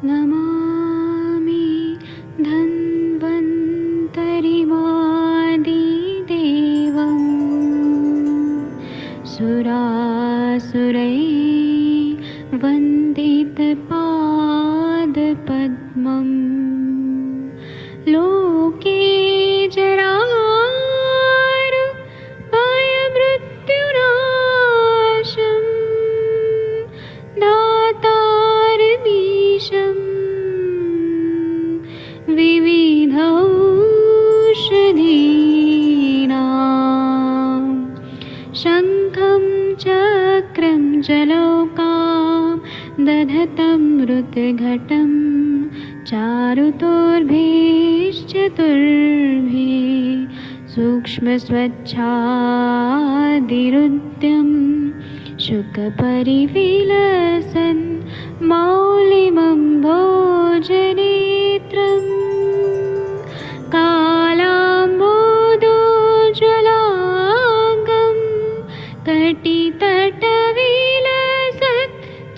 नमामि धन्वन्तरिमादिदेवं सुरासुरैर्वन्दितपादपद्मम् लोके जरामृत्युनाशं दातारमीशं विविधौषधीनां शङ्खं चक्रं जलौकां दधतं मृतघटं चारुतोर्भिश्चतुर्भिः सूक्ष्मस्वच्छादिरुद्यं शुकपरिविलसन् मौलिमं भोजनेत्रम् कालाम्बोदोज्ज्वलाङ्गं कटितटविलसत्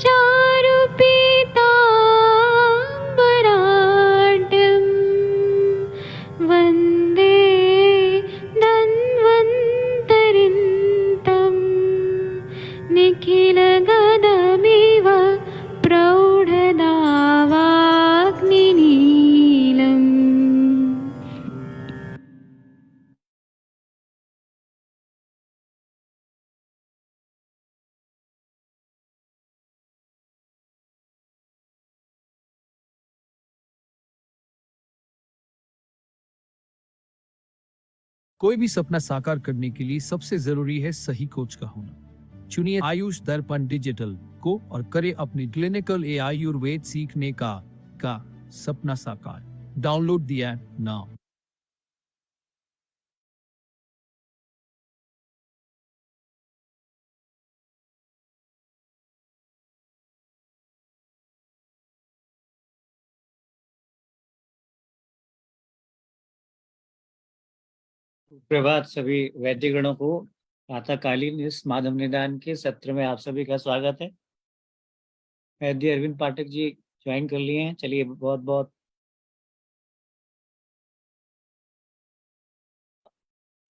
चारुपीताम्बराढ्यं वन्दे धन्वन्तरिन्तं निखिलगदमिव प्रौढदावाग्निनीलम्। कोई भी सपना साकार करने के लिए सबसे जरूरी है सही कोच का होना। चुनिए आयुष दर्पण डिजिटल को और करें अपनी क्लिनिकल आयुर्वेद सीखने का सपना साकार। Download the app now. प्रभात सभी वैद्यगणों को प्रातःकालीन इस माधव निदान के सत्र में आप सभी का स्वागत है। वैद्य अरविंद पाठक जी ज्वाइन कर लिए हैं। चलिए बहुत बहुत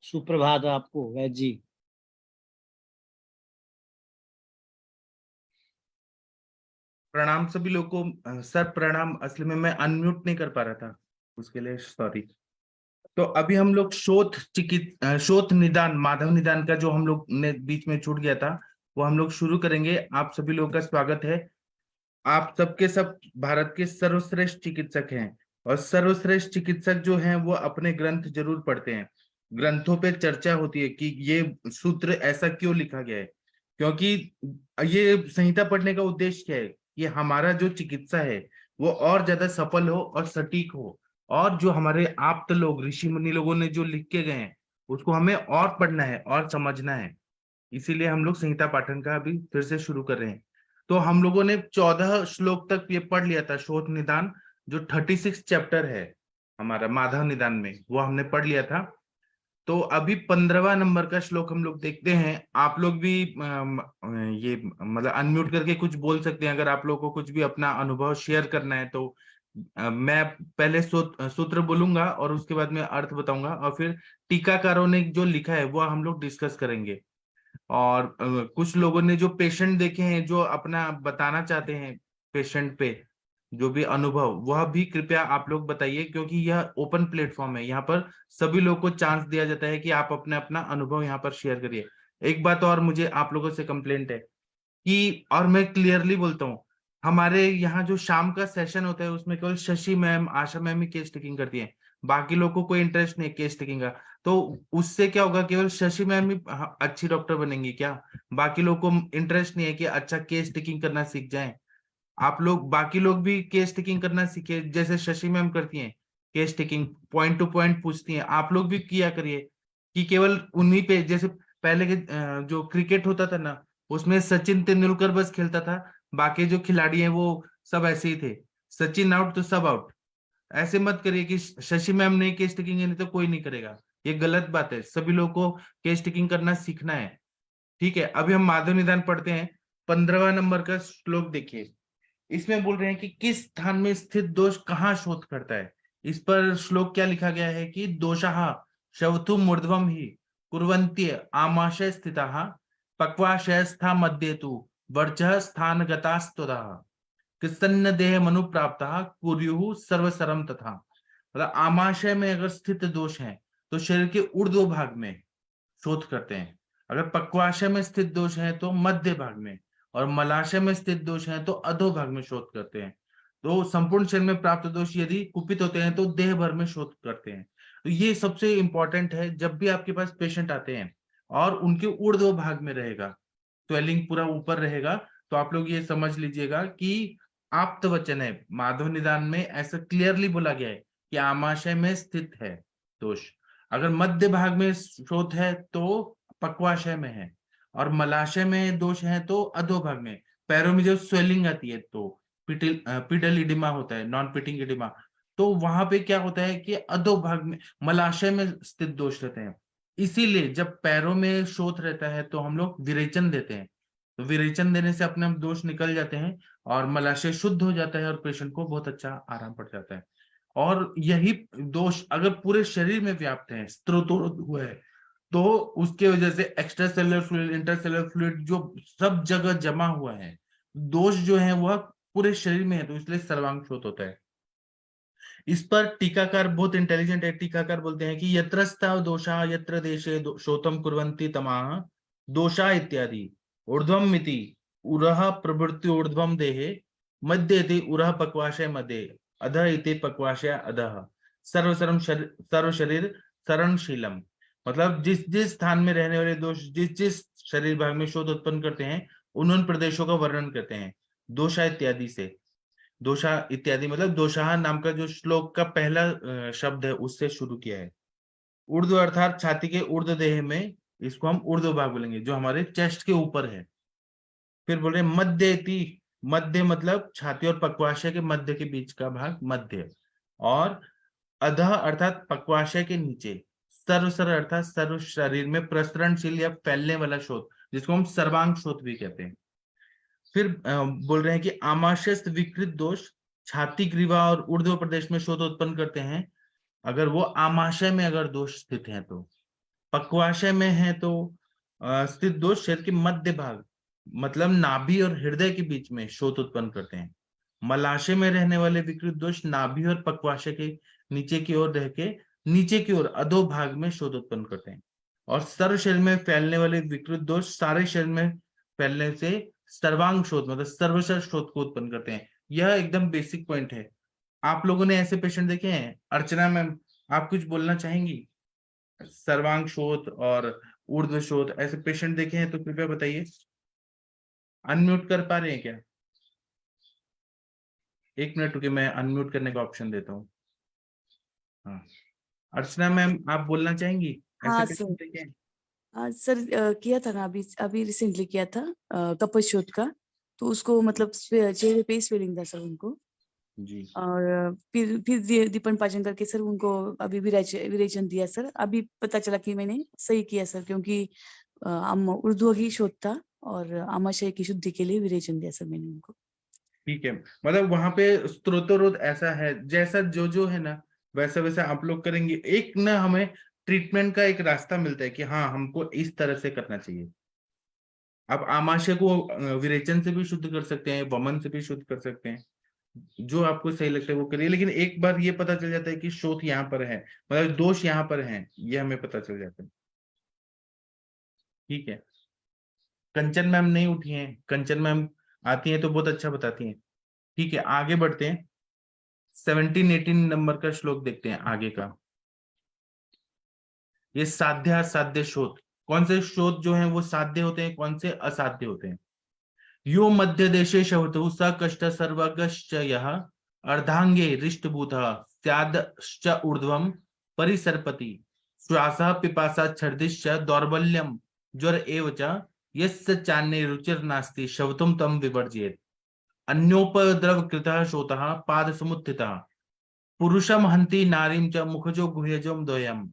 सुप्रभात आपको वैद्य जी। प्रणाम सभी लोगों को। सर प्रणाम। असली में मैं अनम्यूट नहीं कर पा रहा था, उसके लिए सॉरी। तो अभी हम लोग शोथ निदान माधव निदान का जो हम लोग ने बीच में छूट गया था वो हम लोग शुरू करेंगे। आप सभी लोगों का स्वागत है। आप सबके सब भारत के सर्वश्रेष्ठ चिकित्सक हैं और सर्वश्रेष्ठ चिकित्सक जो हैं वो अपने ग्रंथ जरूर पढ़ते हैं। ग्रंथों पे चर्चा होती है कि ये सूत्र ऐसा क्यों लिखा गया है, क्योंकि ये संहिता पढ़ने का उद्देश्य क्या है कि हमारा जो चिकित्सा है वो और ज्यादा सफल हो और सटीक हो, और जो हमारे आप्त लोग ऋषि मुनि लोगों ने जो लिख के गए हैं उसको हमें और पढ़ना है और समझना है। इसीलिए हम लोग संहिता पाठन का अभी फिर से शुरू कर रहे हैं। तो हम लोगों ने 14 श्लोक तक ये पढ़ लिया था। शोथ निदान जो 36 चैप्टर है हमारा माधव निदान में, वो हमने पढ़ लिया था। तो अभी 15वां नंबर का श्लोक हम लोग देखते हैं। आप लोग भी ये मतलब अनम्यूट करके कुछ बोल सकते हैं अगर आप लोगों को कुछ भी अपना अनुभव शेयर करना है तो। मैं पहले सूत्र बोलूंगा और उसके बाद में अर्थ बताऊंगा और फिर टीकाकारों ने जो लिखा है वो हम लोग डिस्कस करेंगे। और कुछ लोगों ने जो पेशेंट देखे हैं जो अपना बताना चाहते हैं पेशेंट पे जो भी अनुभव, वह भी कृपया आप लोग बताइए, क्योंकि यह ओपन प्लेटफॉर्म है। यहाँ पर सभी लोगों को चांस दिया जाता है कि आप अपने अपना अनुभव यहाँ पर शेयर करिए। एक बात और मुझे आप लोगों से कंप्लेंट है कि, और मैं क्लियरली बोलता हूँ, हमारे यहाँ जो शाम का सेशन होता है उसमें केवल शशि मैम आशा मैम ही केस टेकिंग करती है। बाकी लोगों को कोई इंटरेस्ट नहीं है केस टेकिंग का। तो उससे क्या होगा, केवल शशि मैम ही अच्छी डॉक्टर बनेंगी क्या? बाकी लोगों को इंटरेस्ट नहीं है कि अच्छा केस टेकिंग करना सीख जाए। आप लोग बाकी लोग भी केस टेकिंग करना सीखे, जैसे शशि मैम करती हैं case taking, point two point पूछती हैं। आप लोग भी किया करिए कि केवल उन्हीं पे, जैसे पहले के जो क्रिकेट होता था ना उसमें सचिन तेंदुलकर बस खेलता था, बाकी जो खिलाड़ी हैं वो सब ऐसे ही थे। सचिन आउट तो सब आउट। ऐसे मत करिए कि शशि मैम नहीं केस टेकिंग नहीं तो कोई नहीं करेगा। ये गलत बात है। सभी लोगों को केस टेकिंग करना सीखना है। ठीक है, अभी हम माधव निदान पढ़ते हैं। 15वां नंबर का श्लोक देखिए। इसमें बोल रहे हैं कि किस स्थान में स्थित दोष कहाँ शोध करता है। इस पर श्लोक क्या लिखा गया है कि दोषाः शवतुम ऊर्ध्वम ही कुर्वन्ति आमाशय स्थिताः पक्वाशयस्था मध्ये तु वर्चः स्थान गतास्तुतः कृत्सन्न देह मनु प्राप्तः कुर्युः सर्वसरम तथा। मतलब आमाशय में अगर स्थित दोष है तो शरीर के ऊर्ध्व भाग में शोध करते हैं, अगर पक्वाशय में स्थित दोष है तो मध्य भाग में, और मलाशय में स्थित दोष है तो अधो भाग में शोध करते हैं। तो संपूर्ण शरीर में प्राप्त दोष यदि कुपित होते हैं तो देह भर में शोध करते हैं। तो ये सबसे इंपॉर्टेंट है। जब भी आपके पास पेशेंट आते हैं और उनके ऊर्ध्व भाग में रहेगा, स्वेलिंग पूरा ऊपर रहेगा, तो आप लोग ये समझ लीजिएगा कि आप्त वचन है। माधव निदान में ऐसा क्लियरली बोला गया है कि आमाशय में स्थित है दोष। अगर मध्य भाग में शोथ है तो पक्वाशय में है, और मलाशय में दोष है तो अधो भाग में। पैरों में जब स्वेलिंग आती है तो पिडल इडिमा होता है, नॉन पिटिंग इडिमा, तो वहां पे क्या होता है कि अधो भाग में मलाशय में स्थित दोष रहते हैं। इसीलिए जब पैरों में शोथ रहता है तो हम लोग विरेचन देते हैं। तो विरेचन देने से अपने दोष निकल जाते हैं और मलाशय शुद्ध हो जाता है और पेशेंट को बहुत अच्छा आराम पड़ जाता है। और यही दोष अगर पूरे शरीर में व्याप्त है, स्त्रोतोरोध हुआ है, तो उसके वजह से extra cellular fluid, intercellular fluid जो सब जगह जमा हुआ है, दोष जो है वह पूरे शरीर में है, तो इसलिए सर्वांग शोथ होता है। इस पर टीकाकार बहुत इंटेलिजेंट है। टीकाकार बोलते हैं कि यत्रस्ता दोषा यत्र देशे शोतम कुर्वन्ति तमाह दोषा इत्यादि ऊर्ध्वम मिति उरह प्रवृत्ति ऊर्ध्वम देहे मध्य इति उरह पक्वाशय मध्ये अधः इति पक्वाशय अधः सर्व शरीर शरणशीलम। मतलब जिस जिस स्थान में रहने वाले दोष जिस जिस शरीर भाग में शोथ उत्पन्न करते हैं उन प्रदेशों का वर्णन करते हैं दोषा इत्यादि से। दोषा इत्यादि मतलब दोषाह नाम का जो श्लोक का पहला शब्द है उससे शुरू किया है। ऊर्ध्व अर्थात छाती के ऊर्ध्व देह में, इसको हम ऊर्ध्व भाग बोलेंगे जो हमारे चेस्ट के ऊपर है। फिर बोल रहे मध्य इति, मध्य मतलब छाती और पक्वाशय के मध्य के बीच का भाग मध्य, और अधः अर्थात पक्वाशय के नीचे, सर्वसर अर्थात सर्व शरीर में प्रसरणशील या फैलने वाला शोथ जिसको हम सर्वांग शोथ भी कहते हैं। फिर बोल रहे हैं कि आमाशयस्थ विकृत दोष छाती ग्रीवा और ऊर्ध्व प्रदेश में शोथ उत्पन्न करते हैं अगर वो आमाशय में अगर दोष स्थित है तो। पक्वाशय में है तो स्थित दोष शरीर के मध्य भाग मतलब नाभि और हृदय के बीच में शोथ उत्पन्न करते हैं। मलाशय में रहने वाले विकृत दोष नाभि और पक्वाशय के नीचे की ओर रह के नीचे की ओर अधो भाग में शोथ उत्पन्न करते हैं। और सर्व शरीर में फैलने वाले विकृत दोष सारे शरीर में फैलने से सर्वांग शोथ मतलब सर्वशर शोथ को उत्पन्न करते हैं। यह एकदम बेसिक पॉइंट है। आप लोगों ने ऐसे पेशेंट देखे हैं? अर्चना मैम, आप कुछ बोलना चाहेंगी? सर्वांग शोथ और ऊर्ध्व शोथ ऐसे पेशेंट देखे हैं तो कृपया बताइए। अनम्यूट कर पा रहे हैं क्या? एक मिनट रुकिए, मैं अनम्यूट करने का ऑप्शन देता हूँ। हाँ, अर्चना मैम आप बोलना चाहेंगी? हाँ ऐसे पेशेंट देखे हैं? सर किया था ना, अभी अभी रिसेंटली किया था कपल शोथ का, तो उसको मतलब चेहरे पे स्वेलिंग था सर उनको। जी। और फिर दीपन पाचन करके सर उनको अभी विरेचन दिया सर। अभी पता चला कि मैंने सही किया सर, क्योंकि ऊर्ध्व ही शोथ था और आमाशय की शुद्धि के लिए विरेचन दिया सर मैंने उनको। ठीक है, मतलब वहां पे स्त्रोतरोध ऐसा है जैसा जो है ना वैसा वैसा आप लोग करेंगे। एक ना हमें ट्रीटमेंट का एक रास्ता मिलता है कि हाँ हमको इस तरह से करना चाहिए। आप आमाशय को विरेचन से भी शुद्ध कर सकते हैं, वमन से भी शुद्ध कर सकते हैं, जो आपको सही लगता है वो करिए। लेकिन एक बार ये पता चल जाता है कि शोथ यहाँ पर है, मतलब दोष यहाँ पर है, ये हमें पता चल जाता है। ठीक है, कंचन मैम नहीं उठी हैं। कंचन मैम आती हैं तो बहुत अच्छा बताती हैं। ठीक है, आगे बढ़ते हैं। 17-18 नंबर का श्लोक देखते हैं आगे का। ये साध्य असाध्य शोथ, कौन से शोथ जो हैं वो साध्य होते हैं, कौन से असाध्य होते हैं। यो मध्य देशे शवतु स कष्ट सर्वगश्च यः अर्धांगे रिष्टभूतः स्यादश्च ऊर्ध्वं परिसर्पति श्वासः पिपासा छर्दिश्च दौर्बल्यं ज्वर एव च यस्य चान्ये रुचिर्नास्ति शवतुं तं विवर्जयेत्। अन्योपद्रव कृतः शोथः पाद समुत्थितः पुरुषम हन्ति नारीं च मुखजो गुह्यजों द्वयम्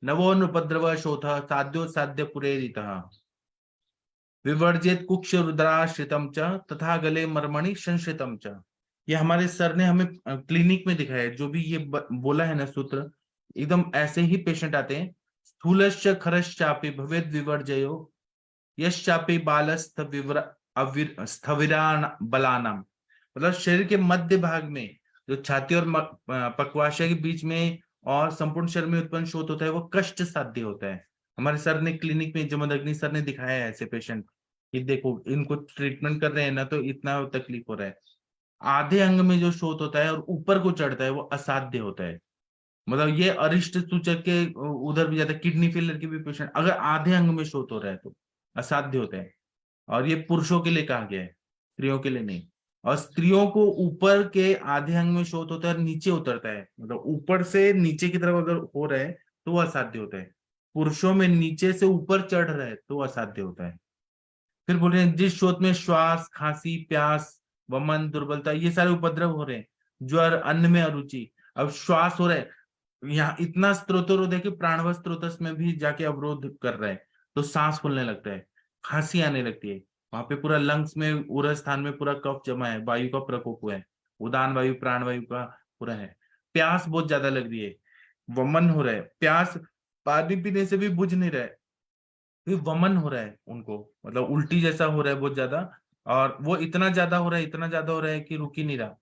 नवोनुपद्रव शोथः साध्यो साध्य पुरेरितः। विवर्जित कुक्ष रुद्राश्रितम च तथा गले मर्मणि संश्रितम च। ये हमारे सर ने हमें क्लिनिक में दिखाया है। जो भी ये बोला है ना सूत्र, एकदम ऐसे ही पेशेंट आते हैं। स्थूलश्च खरश्चापि भवेद विवर्जयो यश्चापि बालस्थ स्थविरान बलानाम। मतलब शरीर के मध्य भाग में, जो छाती और पक्वाशय के बीच में और संपूर्ण शरीर में उत्पन्न शोथ होता है, वो कष्ट साध्य होता है। हमारे सर ने क्लिनिक में, जमदग्नि सर ने दिखाया है ऐसे पेशेंट कि देखो इनको ट्रीटमेंट कर रहे हैं ना, तो इतना तकलीफ हो रहा है। आधे अंग में जो शोथ होता है और ऊपर को चढ़ता है, वो असाध्य होता है। मतलब ये अरिष्ट सूचक के उधर भी जाता है। किडनी फेलियर के भी पेशेंट अगर आधे अंग में शोथ हो रहा है तो असाध्य होता है। और ये पुरुषों के लिए कहा गया है, स्त्रियों के लिए नहीं। और स्त्रियों को ऊपर के आधे अंग में शोथ होता है और नीचे उतरता है, मतलब ऊपर से नीचे की तरफ अगर हो रहा है तो वो असाध्य होता है। पुरुषों में नीचे से ऊपर चढ़ रहा है तो असाध्य होता है। फिर बोल रहे हैं जिस शोथ में श्वास, खांसी, प्यास, वमन, दुर्बलता, ये सारे उपद्रव हो रहे हैं, ज्वर, अन्न में अरुचि, अब श्वास हो रहा है, यहाँ इतना स्त्रोतरोध है कि प्राणव स्त्रोतस में भी जाके अवरोध कर रहा है, तो सांस फूलने लगता है, खांसी आने लगती है। वहां पे पूरा लंग्स में, उरस स्थान में पूरा कफ जमा है, वायु का प्रकोप हुआ है, उदान वायु, प्राण वायु का पूरा है। प्यास बहुत ज्यादा लग रही है, वमन हो रहा है, प्यास पानी पीने से भी बुझ नहीं रहा है, फिर वमन हो रहा है उनको, मतलब उल्टी जैसा हो रहा है बहुत ज्यादा। और वो इतना ज्यादा हो रहा है, इतना ज्यादा हो रहा है कि रुक ही नहीं रहा।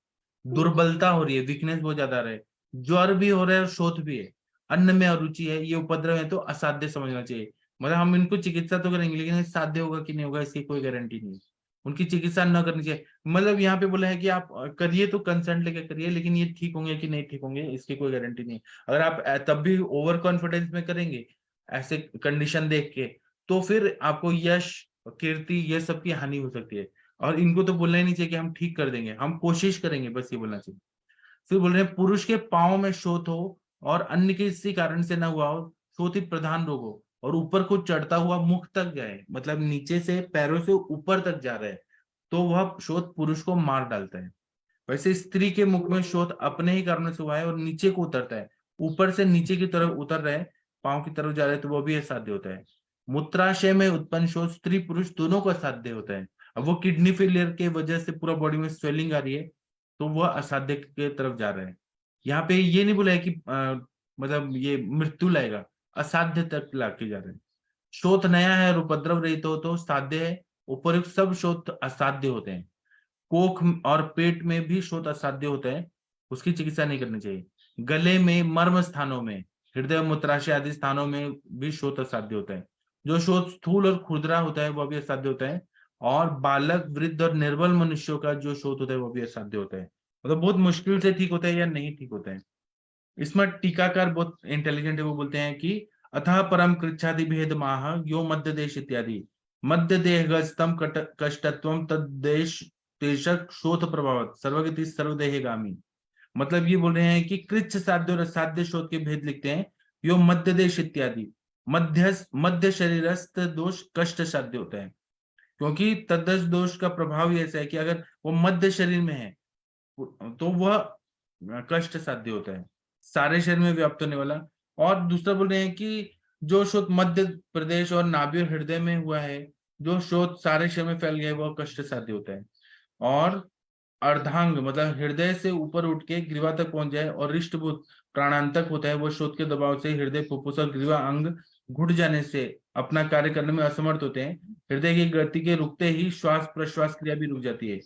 दुर्बलता हो रही है, वीकनेस बहुत ज्यादा रहा है, ज्वर भी हो रहा है और शोथ भी है, अन्न में अरुचि है, ये उपद्रव है तो असाध्य समझना चाहिए। मतलब हम इनको चिकित्सा तो करेंगे, लेकिन साध्य होगा कि नहीं होगा इसकी कोई गारंटी नहीं। उनकी चिकित्सा न करनी चाहिए। मतलब यहाँ पे बोला है कि आप करिए तो कंसर्न लेके करिए, लेकिन ये ठीक होंगे कि नहीं ठीक होंगे इसकी कोई गारंटी नहीं। अगर आप तब भी ओवर कॉन्फिडेंस में करेंगे ऐसे कंडीशन देख के, तो फिर आपको यश, कीर्ति, ये सब की हानि हो सकती है। और इनको तो बोलना ही नहीं चाहिए कि हम ठीक कर देंगे, हम कोशिश करेंगे, बस ये बोलना चाहिए। फिर बोल रहे हैं पुरुष के पांव में शोथ हो और अन्य किसी कारण से ना हुआ हो, शोथ ही प्रधान रोग हो और ऊपर को चढ़ता हुआ मुख तक जाए, मतलब नीचे से पैरों से ऊपर तक जा रहा है, तो वह शोथ पुरुष को मार डालता है। वैसे स्त्री के मुख में शोथ अपने ही कारणों से हुआ है और नीचे को उतरता है, ऊपर से नीचे की तरफ उतर रहा है, पांव की तरफ जा रहा है, तो वो भी असाध्य होता है। मूत्राशय में उत्पन्न शोथ स्त्री पुरुष दोनों को असाध्य होता है। अब वो किडनी फेलियर के वजह से पूरा बॉडी में स्वेलिंग आ रही है, तो वह असाध्य के तरफ जा रहा है। यहाँ पे ये नहीं बोला है कि मतलब ये मृत्यु लाएगा, असाध्य तक लाके जा रहे हैं। शोथ नया है और उपद्रव रहित हो तो साध्य है, उपयुक्त सब शोथ असाध्य होते हैं। कोख और पेट में भी शोथ असाध्य होता है, उसकी चिकित्सा नहीं करनी चाहिए। गले में, मर्म स्थानों में, हृदय, मूत्राशय आदि स्थानों में भी शोथ असाध्य होता है। जो शोथ स्थूल और खुरदरा होता है वह भी असाध्य होता है। और बालक, वृद्ध और निर्बल मनुष्यों का जो शोथ होता है वह भी असाध्य होता है। मतलब बहुत मुश्किल से ठीक होता है या नहीं ठीक होता है। इसमें टीकाकार बहुत इंटेलिजेंट है, वो बोलते हैं कि अतः परम कृच्छादि भेद माह यो मध्य देश इत्यादि मध्य देहगस्तम कष्टत्वम तद्देश तेषक शोथ प्रभाव सर्वगति सर्वदेहगामी। मतलब ये बोल रहे हैं कि कृच्छ साध्य और असाध्य शोथ के भेद लिखते हैं। यो मध्य देश इत्यादि मध्य शरीरस्थ दोष कष्ट साध्य होता है, क्योंकि तद्दश दोष का प्रभाव ही ऐसा है कि अगर वो मध्य शरीर में है तो वह कष्ट साध्य होता है, सारे शरीर में व्याप्त होने वाला। और दूसरा बोल रहे हैं कि जो शोथ मध्य प्रदेश और नाभि और हृदय में हुआ है, जो शोथ सारे शरीर में फैल गया है, वह कष्ट साध्य होता है। और अर्धांग मतलब हृदय से ऊपर उठ के ग्रीवा तक पहुंच जाए और रिष्टभूत प्राणांतक होता है, वो शोथ के दबाव से हृदय, फुफ्फुस और ग्रीवा अंग घुट जाने से अपना कार्य करने में असमर्थ होते हैं। हृदय की गति के रुकते ही श्वास प्रश्वास क्रिया भी रुक जाती है।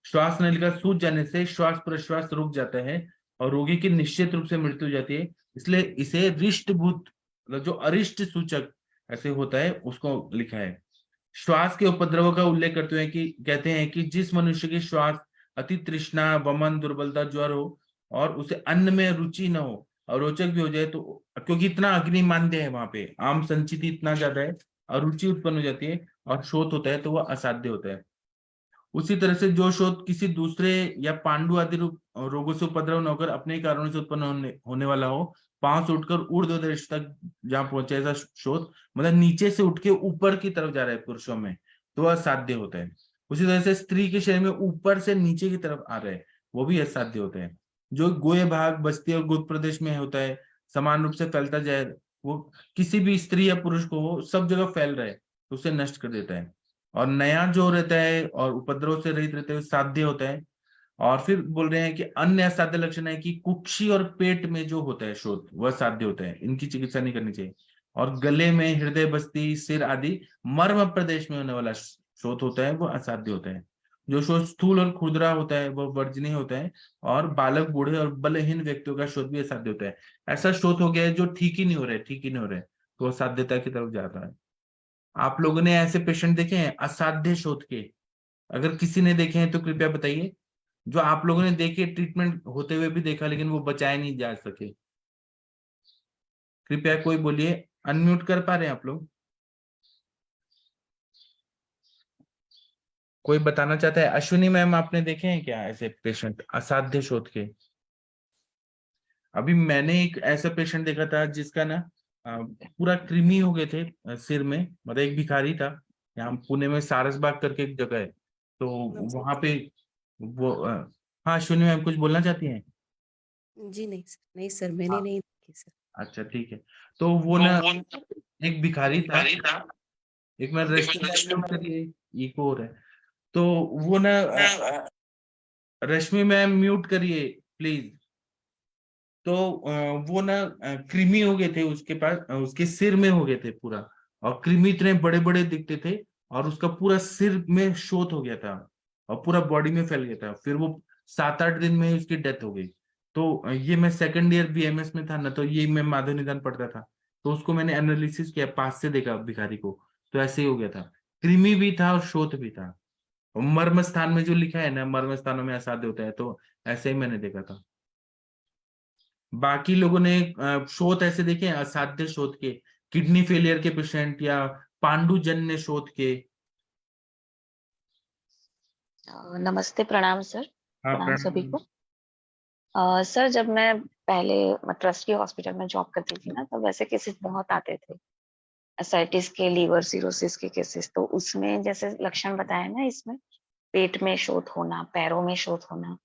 श्वास नलिका सूज जाने से श्वास प्रश्वास रुक जाता है और रोगी की निश्चित रूप से मृत्यु हो जाती है। इसलिए इसे रिष्टभूत मतलब जो अरिष्ट सूचक ऐसे होता है उसको लिखा है। श्वास के उपद्रव का उल्लेख करते हुए कि कहते हैं कि जिस मनुष्य की श्वास अति तृष्णा, वमन, दुर्बलता, ज्वर हो और उसे अन्न में रुचि न हो और रोचक भी हो जाए, तो क्योंकि इतना अग्निमांद्य है वहां पे, आम संचिति इतना ज्यादा है, अरुचि उत्पन्न हो जाती है और शोथ होता है, तो वह असाध्य होता है। उसी तरह से जो शोथ किसी दूसरे या पांडु आदि रोगों से उपद्रव न होकर अपने कारणों से उत्पन्न होने वाला हो, पांव से उठकर ऊर्ध्व देश तक जहां पहुंचे, ऐसा शोथ मतलब नीचे से उठ के ऊपर की तरफ जा रहा है पुरुषों में, तो वह असाध्य होता है। उसी तरह से स्त्री के शरीर में ऊपर से नीचे की तरफ आ रहा है, वो भी असाध्य होता है। जो गोय भाग, बस्ती और गुद प्रदेश में होता है, समान रूप से फैलता जाए, वो किसी भी स्त्री या पुरुष को हो, सब जगह फैल रहा है तो उसे नष्ट कर देता है। और नया जो रहता है और उपद्रव से रहित रहता है वो साध्य होता है। और फिर बोल रहे हैं कि अन्य असाध्य लक्षण है कि कुक्षी और पेट में जो होता है शोथ वह साध्य होता है, इनकी चिकित्सा नहीं करनी चाहिए। और गले में, हृदय बस्ती, सिर आदि मर्म प्रदेश में होने वाला शोथ होता है वो असाध्य होता है। जो शोथ स्थूल और खुरदरा होता है वह वर्जनीय होता है। और बालक, बूढ़े और बलहीन व्यक्तियों का शोथ भी असाध्य होता है। ऐसा शोथ हो गया है जो ठीक ही नहीं हो रहा है, ठीक ही नहीं हो रहा है, तो असाध्यता की तरफ जाता है। आप लोगों ने ऐसे पेशेंट देखे हैं असाध्य शोथ के? अगर किसी ने देखे हैं तो कृपया बताइए। जो आप लोगों ने देखे, ट्रीटमेंट होते हुए भी देखा लेकिन वो बचाए नहीं जा सके, कृपया कोई बोलिए। अनम्यूट कर पा रहे हैं आप लोग? कोई बताना चाहता है? अश्विनी मैम, आपने देखे हैं क्या ऐसे पेशेंट असाध्य शोथ के? अभी मैंने एक ऐसा पेशेंट देखा था जिसका ना पूरा कृमि हो गए थे सिर में। मतलब एक भिखारी था, यहाँ पुणे में सारसबाग करके एक जगह है, तो वहां पे वो हाँ अश्विनी मैम कुछ बोलना चाहती हैं? जी नहीं सर, नहीं सर, मैंने हाँ, नहीं देखी सर। अच्छा ठीक है। तो वो ना एक भिखारी था। एक मैं रेस्टोरेंट करिए, इको हो रहा है। तो वो ना रश्मि मैम म्यूट करिए प्लीज। तो वो ना कृमि हो गए थे उसके पास, उसके सिर में हो गए थे पूरा। और कृमि इतने बड़े बड़े दिखते थे और उसका पूरा सिर में शोथ हो गया था और पूरा बॉडी में फैल गया था। फिर वो 7-8 दिन में ही उसकी डेथ हो गई। तो ये मैं सेकंड ईयर बीएमएस में था ना, तो ये मैं माधव निदान पढ़ता था। तो उसको मैंने एनालिसिस किया, पास से देखा भिखारी को, तो ऐसे ही हो गया था। कृमि भी था और शोथ भी था। और मर्म स्थान में जो लिखा है ना, मर्म स्थानों में असाध्य होता है, तो ऐसे ही मैंने देखा था। बाकी लोगों ने शोथ ऐसे देखे हैं असाध्य शोथ के, किडनी फेलियर के पेशेंट या पांडुजन्य शोथ के? नमस्ते, प्रणाम सर। हाँ प्रणाम सभी प्रणाम। को। सर, जब मैं पहले ट्रस्ट की हॉस्पिटल में जॉब करती थी ना, तब वैसे केसेस बहुत आते थे, एसाइटिस के, लीवर सिरोसिस के केसेस। तो उसमें जैसे लक्षण बताया ना, इसमें पेट में शोथ होना, पैरों में शोथ होना,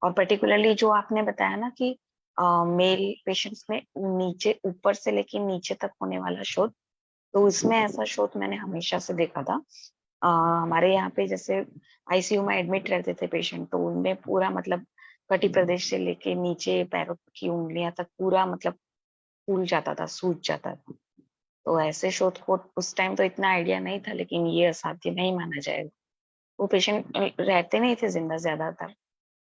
और पर्टिकुलरली जो आपने बताया ना कि मेल पेशेंट्स में नीचे, ऊपर से लेके नीचे तक होने वाला शोथ, तो उसमें ऐसा शोथ मैंने हमेशा से देखा था। हमारे यहाँ पे जैसे आईसीयू में एडमिट रहते थे पेशेंट, तो उनमें पूरा मतलब कटी प्रदेश से लेके नीचे पैरों की उंगलियां तक पूरा मतलब फूल जाता था, सूज जाता था। तो ऐसे शोथ को उस टाइम तो इतना आइडिया नहीं था, लेकिन ये असाध्य नहीं माना जाएगा। वो पेशेंट रहते नहीं थे जिंदा ज्यादातर,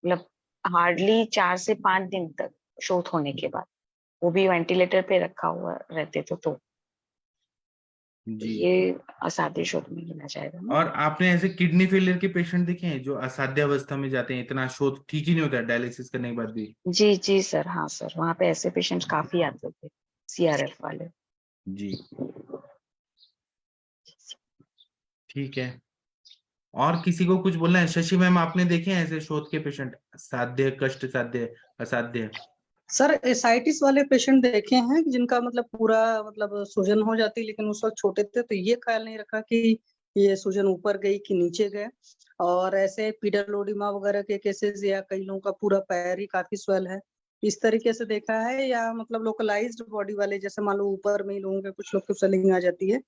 मतलब हार्डली 4 से 5 दिन तक शोथ होने के बाद, वो भी वेंटिलेटर पे रखा हुआ रहते थे। तो जी। ये असाध्य शोथ में गिना जाएगा ना। और आपने ऐसे किडनी फेलियर के पेशेंट देखे हैं जो असाध्य अवस्था में जाते हैं, इतना शोथ ठीक ही नहीं होता है डायलिसिस करने के बाद भी? जी जी सर, हाँ सर, वहाँ पे ऐसे पेशेंट्स काफी आते थे, सीआरएफ वाले। जी ठीक है। और किसी को कुछ बोलना है? शशि मैम, आपने देखे हैं ऐसे शोथ के पेशेंट, साध्य, कष्ट साध्य, असाध्य? सर एसाइटिस वाले पेशेंट देखे हैं जिनका मतलब पूरा मतलब सूजन हो जाती, लेकिन उस वक्त छोटे थे तो ये ख्याल नहीं रखा कि ये सूजन ऊपर गई कि नीचे गए। और ऐसे पीडब्ल्यूडी वगैरह के केसेस, या कई लोगों का पूरा पैर ही काफी स्वेल है, इस तरीके से देखा है। या मतलब लोकलाइज्ड बॉडी वाले, जैसे मान लो ऊपर में ही लोगों के कुछ लोग को स्वेलिंग आ जाती है।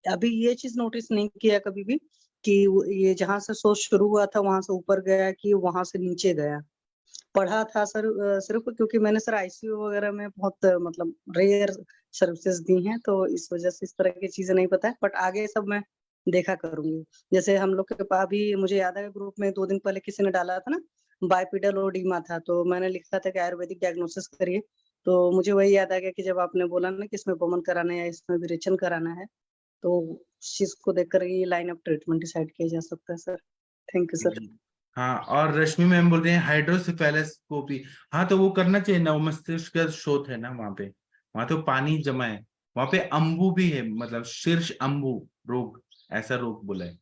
अभी ये चीज नोटिस नहीं किया कभी भी कि ये जहां से सोच शुरू हुआ था वहां से ऊपर गया कि वहां से नीचे गया। पढ़ा था सर सिर्फ क्योंकि मैंने सर आईसीयू वगैरह में बहुत मतलब रेयर सर्विसेज दी हैं, तो इस वजह से इस तरह की चीजें नहीं पता है। बट आगे सब मैं देखा करूंगी। जैसे हम लोग के पास भी, मुझे याद है ग्रुप में 2 दिन पहले किसी ने डाला था ना, बाइपिडल ओडिमा था, तो मैंने लिखा था कि आयुर्वेदिक डायग्नोसिस करिए। तो मुझे वही याद आ गया कि जब आपने बोला ना कि इसमें बमन कराना है या इसमें विरेचन कराना है, तो उस चीज को देखकर ये लाइन ऑफ ट्रीटमेंट डिसाइड किया जा सकता है सर। Thank you sir. जी। हाँ, और रश्मि मैम बोल रहे हैं हाइड्रोसिफेलस को भी। हाँ, तो वो करना चाहिए ना, वो मस्तिष्क का शोथ है ना वहाँ पे, वहाँ तो पानी जमा है। वहाँ पे अम्बु भी है, मतलब शीर्ष अम्बु रोग, ऐसा रोग बोला है।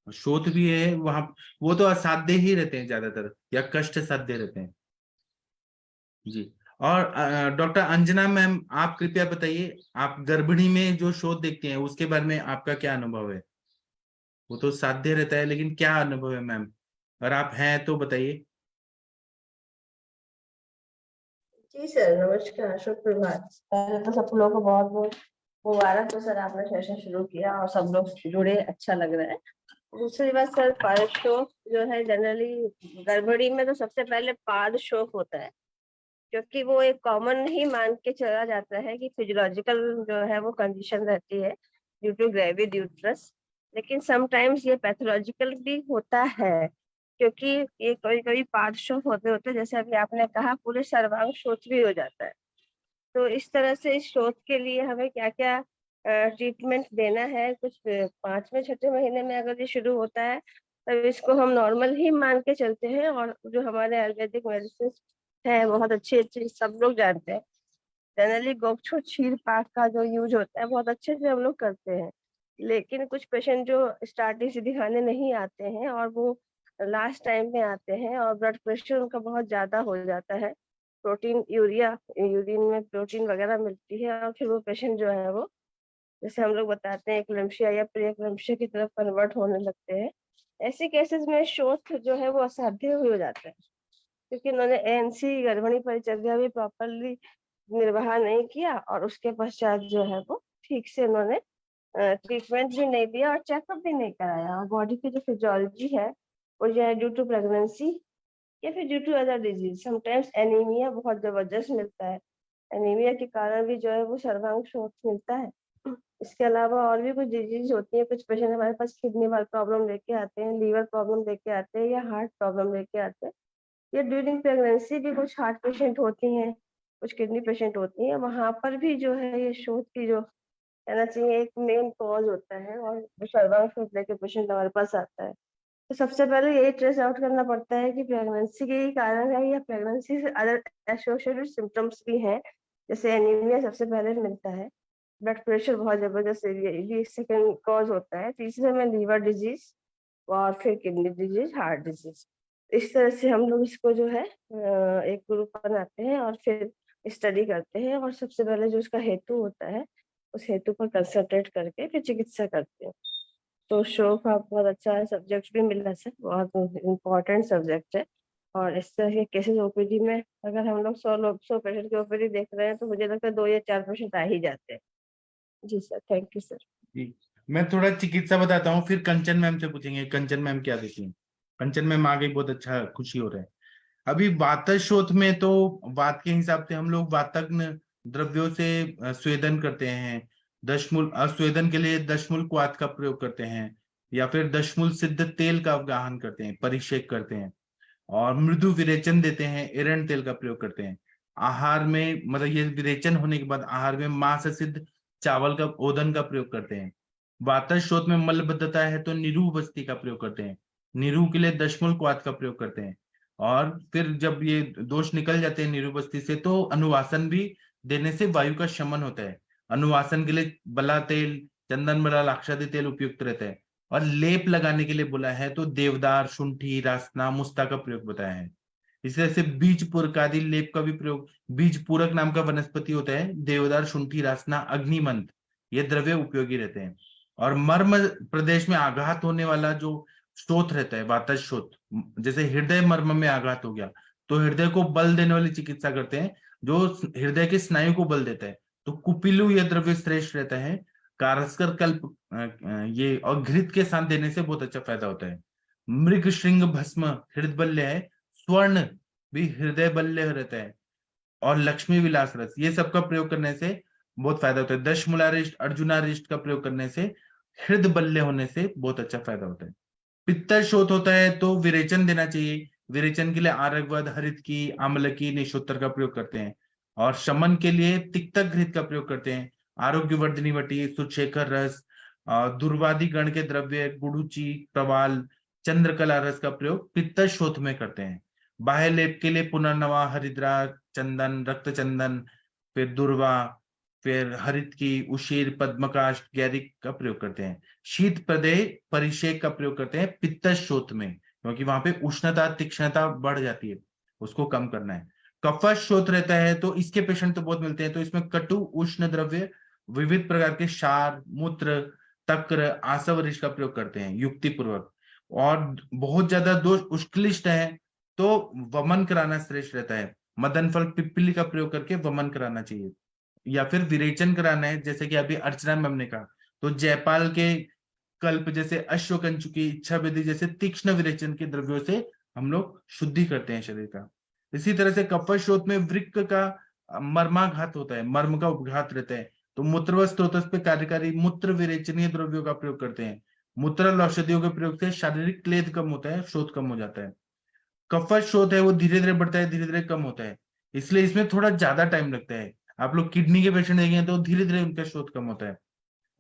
शोथ भी है वहाँ। वो तो असाध्य ही रहते हैं ज्यादातर, या कष्ट साध्य रहते हैं। जी। और डॉक्टर अंजना मैम, आप कृपया बताइए, आप गर्भिणी में जो शोथ देखते हैं उसके बारे में आपका क्या अनुभव है? वो तो साध्य रहता है, लेकिन क्या अनुभव है मैम? अगर आप हैं तो बताइए। जी सर, नमस्कार, शुभ प्रभात। पहले तो सब लोगों को बहुत बहुत मुबारक हो सर, आपने सेशन शुरू किया और सब लोग जुड़े, अच्छा लग रहा है। दूसरी बात सर, पादशोक जो है जनरली गड़बड़ी में तो सबसे पहले पादशोक होता है, क्योंकि वो एक कॉमन ही मान के चला जाता है कि फिजियोलॉजिकल जो है वो कंडीशन रहती है ड्यू टू ग्रेविड यूट्रस। लेकिन समटाइम्स ये पैथोलॉजिकल भी होता है, क्योंकि ये कभी कभी पादशोक होते होते जैसे अभी आपने कहा पूरे सर्वांग शोथ भी हो जाता है। तो इस तरह से इस शोथ के लिए हमें क्या क्या ट्रीटमेंट देना है, कुछ 5वें 6ठे महीने में अगर ये शुरू होता है तब इसको हम नॉर्मल ही मान के चलते हैं। और जो हमारे आयुर्वेदिक मेडिसिन है बहुत अच्छी अच्छी सब लोग जानते हैं, जनरली गोक्षु क्षीर पाक का जो यूज होता है बहुत अच्छे से हम लोग करते हैं। लेकिन कुछ पेशेंट जो स्टार्टिंग से दिखाने नहीं आते हैं और वो लास्ट टाइम में आते हैं और ब्लड प्रेशर उनका बहुत ज्यादा हो जाता है, प्रोटीन यूरिया यूरिन में प्रोटीन वगैरह मिलती है और फिर वो पेशेंट जो है वो जैसे हम लोग बताते हैं एक्लैम्सिया या प्री-एक्लैम्सिया की तरफ कन्वर्ट होने लगते हैं। ऐसे केसेस में शोथ जो है वो असाध्य हो जाता है, क्योंकि उन्होंने एएनसी गर्भिणी परिचर्या भी प्रॉपरली निर्वाह नहीं किया और उसके पश्चात जो है वो ठीक से उन्होंने ट्रीटमेंट भी नहीं दिया और चेकअप भी नहीं कराया। और बॉडी की जो फिजियोलॉजी है वो जो है ड्यू टू प्रेगनेंसी या फिर due to other disease, sometimes anaemia बहुत जबरदस्त मिलता है, एनीमिया के कारण भी जो है वो सर्वांग शोथ मिलता है। इसके अलावा और भी कुछ डिजीज होती है, कुछ पेशेंट हमारे पास किडनी वाल प्रॉब्लम लेके आते हैं, लीवर प्रॉब्लम लेके आते हैं या हार्ट प्रॉब्लम लेके आते हैं, या ड्यूरिंग प्रेगनेंसी भी कुछ हार्ट पेशेंट होती हैं, कुछ किडनी पेशेंट होती हैं। वहां पर भी जो है ये शोथ की जो कहना चाहिए एक मेन कॉज होता है और वो सर्वांग शोथ लेके पेशेंट हमारे पास आता है। तो सबसे पहले यही ट्रेस आउट करना पड़ता है कि प्रेगनेंसी के ही कारण है या प्रेगनेंसी से अदर एसोसिएटेड सिम्टम्स भी हैं, जैसे एनीमिया सबसे पहले मिलता है, ब्लड प्रेशर बहुत जबरदस्त ये भी सेकंड कॉज होता है, तीसरे में लीवर डिजीज और फिर किडनी डिजीज, हार्ट डिजीज। इस तरह से हम लोग इसको जो है एक ग्रुप बनाते हैं और फिर स्टडी करते हैं और सबसे पहले जो उसका हेतु होता है उस हेतु पर कंसंट्रेट करके फिर चिकित्सा करते हैं। तो शोक आप बहुत अच्छा सब्जेक्ट भी मिला सर, बहुत इम्पोर्टेंट सब्जेक्ट है। और इस तरह के केसेस ओपीडी में अगर हम लोग 100 पेशेंट के ओपीडी देख रहे हैं तो मुझे लगता है 2 या 4 पेशेंट आ ही जाते हैं। जी सर, थैंक यू सर। जी, मैं थोड़ा चिकित्सा बताता हूँ, फिर कंचन मैम से पूछेंगे कंचन मैम क्या देखी हैं। कंचन मैम आ गई, बहुत अच्छा, खुशी हो रहा है। अभी वातशोथ में तो वात के हिसाब से हम लोग वातज्ञ द्रव्यों से स्वेदन करते हैं, दशमूल स्वेदन के लिए दशमूल क्वाथ का प्रयोग करते हैं, या फिर दशमूल सिद्ध तेल का अवगाहन करते हैं, परिषेक करते हैं, और मृदु विरेचन देते हैं, एरंड तेल का प्रयोग करते हैं। आहार में मतलब ये विरेचन होने के बाद आहार में मांस सिद्ध चावल का ओदन का प्रयोग करते हैं। वातशोथ में मलबद्धता है तो निरू बस्ती का प्रयोग करते हैं, निरू के लिए दशमूल क्वाथ का प्रयोग करते हैं। और फिर जब ये दोष निकल जाते हैं निरू बस्ती से तो अनुवासन भी देने से वायु का शमन होता है। अनुवासन के लिए बला तेल, चंदन बला, लाक्षादी तेल उपयुक्त रहता है। और लेप लगाने के लिए बोला है तो देवदार, शुंठी, रासना, मुस्ता का प्रयोग बताया है। इस तरह से बीज पूरक आदि लेप का भी प्रयोग, बीज पूरक नाम का वनस्पति होता है, देवदार, शुंठी, रासना, अग्निमंत, ये द्रव्य उपयोगी रहते हैं। और मर्म प्रदेश में आघात होने वाला जो शोथ रहता है वातशोथ, जैसे हृदय मर्म में आघात हो गया तो हृदय को बल देने वाली चिकित्सा करते हैं, जो हृदय के स्नायु को बल देता है, तो कुपिलु यह द्रव्य श्रेष्ठ रहता है। कारस्कर कल्प ये और घृत के साथ देने से बहुत अच्छा फायदा होता है। मृग श्रृंग भस्म हृदय बल्य है, स्वर्ण भी हृदय बल्य रहता है, और लक्ष्मी विलास रस, ये सब का प्रयोग करने से बहुत फायदा होता है। दशमूलारिष्ट, अर्जुनारिष्ट का प्रयोग करने से हृदय बल्य होने से बहुत अच्छा फायदा होता है। पित्तशोथ होता है तो विरेचन देना चाहिए, विरेचन के लिए आरगवद, हरित की, आमलकी, निशोत्तर का प्रयोग करते हैं। और शमन के लिए तिक्तक घृत का प्रयोग करते हैं, आरोग्यवर्धिनी वटी, सुशेखर रस, दुर्वादी गण के द्रव्य, गुड़ुची, प्रवाल, चंद्रकला रस का प्रयोग पित्तशोथ में करते हैं। बाह्य लेप के लिए पुनर्नवा, हरिद्रा, चंदन, रक्त चंदन, फिर दुर्वा, फिर हरित की, उशीर, पद्मकाष्ठ, गैरिक का प्रयोग करते हैं। शीत प्रदेय परिषेक का प्रयोग करते हैं पित्तशोथ में, क्योंकि वहां पे उष्णता, तीक्ष्णता बढ़ जाती है, उसको कम करना है। कफशोथ रहता है तो इसके पेशेंट तो बहुत मिलते हैं, तो इसमें कटु उष्ण द्रव्य, विविध प्रकार के क्षार, मूत्र, तक्र, आसव रिष का प्रयोग करते हैं युक्ति पूर्वक। और बहुत ज्यादा दोष उत्कृष्ट है तो वमन कराना श्रेष्ठ रहता है, मदन फल पिप्पली का प्रयोग करके वमन कराना चाहिए, या फिर विरेचन कराना है, जैसे कि अभी अर्चना मैम ने कहा तो जयपाल के कल्प जैसे अश्वकंचुकी, इच्छा वेदी जैसे तीक्ष्ण विरेचन के द्रव्यों से हम लोग शुद्धि करते हैं शरीर का। इसी तरह से कफशोथ में वृक्क का मर्माघात होता है, मर्म का उपघात रहता है, तो मूत्र व स्त्रोतस पे कार्यकारी मूत्र विरेचनीय द्रव्यों का प्रयोग करते हैं। मूत्रल औषधियों के प्रयोग से शारीरिक क्लेद कम होता है, शोथ कम हो जाता है। कफशोथ है वो धीरे धीरे बढ़ता है, धीरे धीरे कम होता है, इसलिए इसमें थोड़ा ज्यादा टाइम लगता है। आप लोग किडनी के पेशेंट देखेंगे तो धीरे धीरे उनका शोथ कम होता है।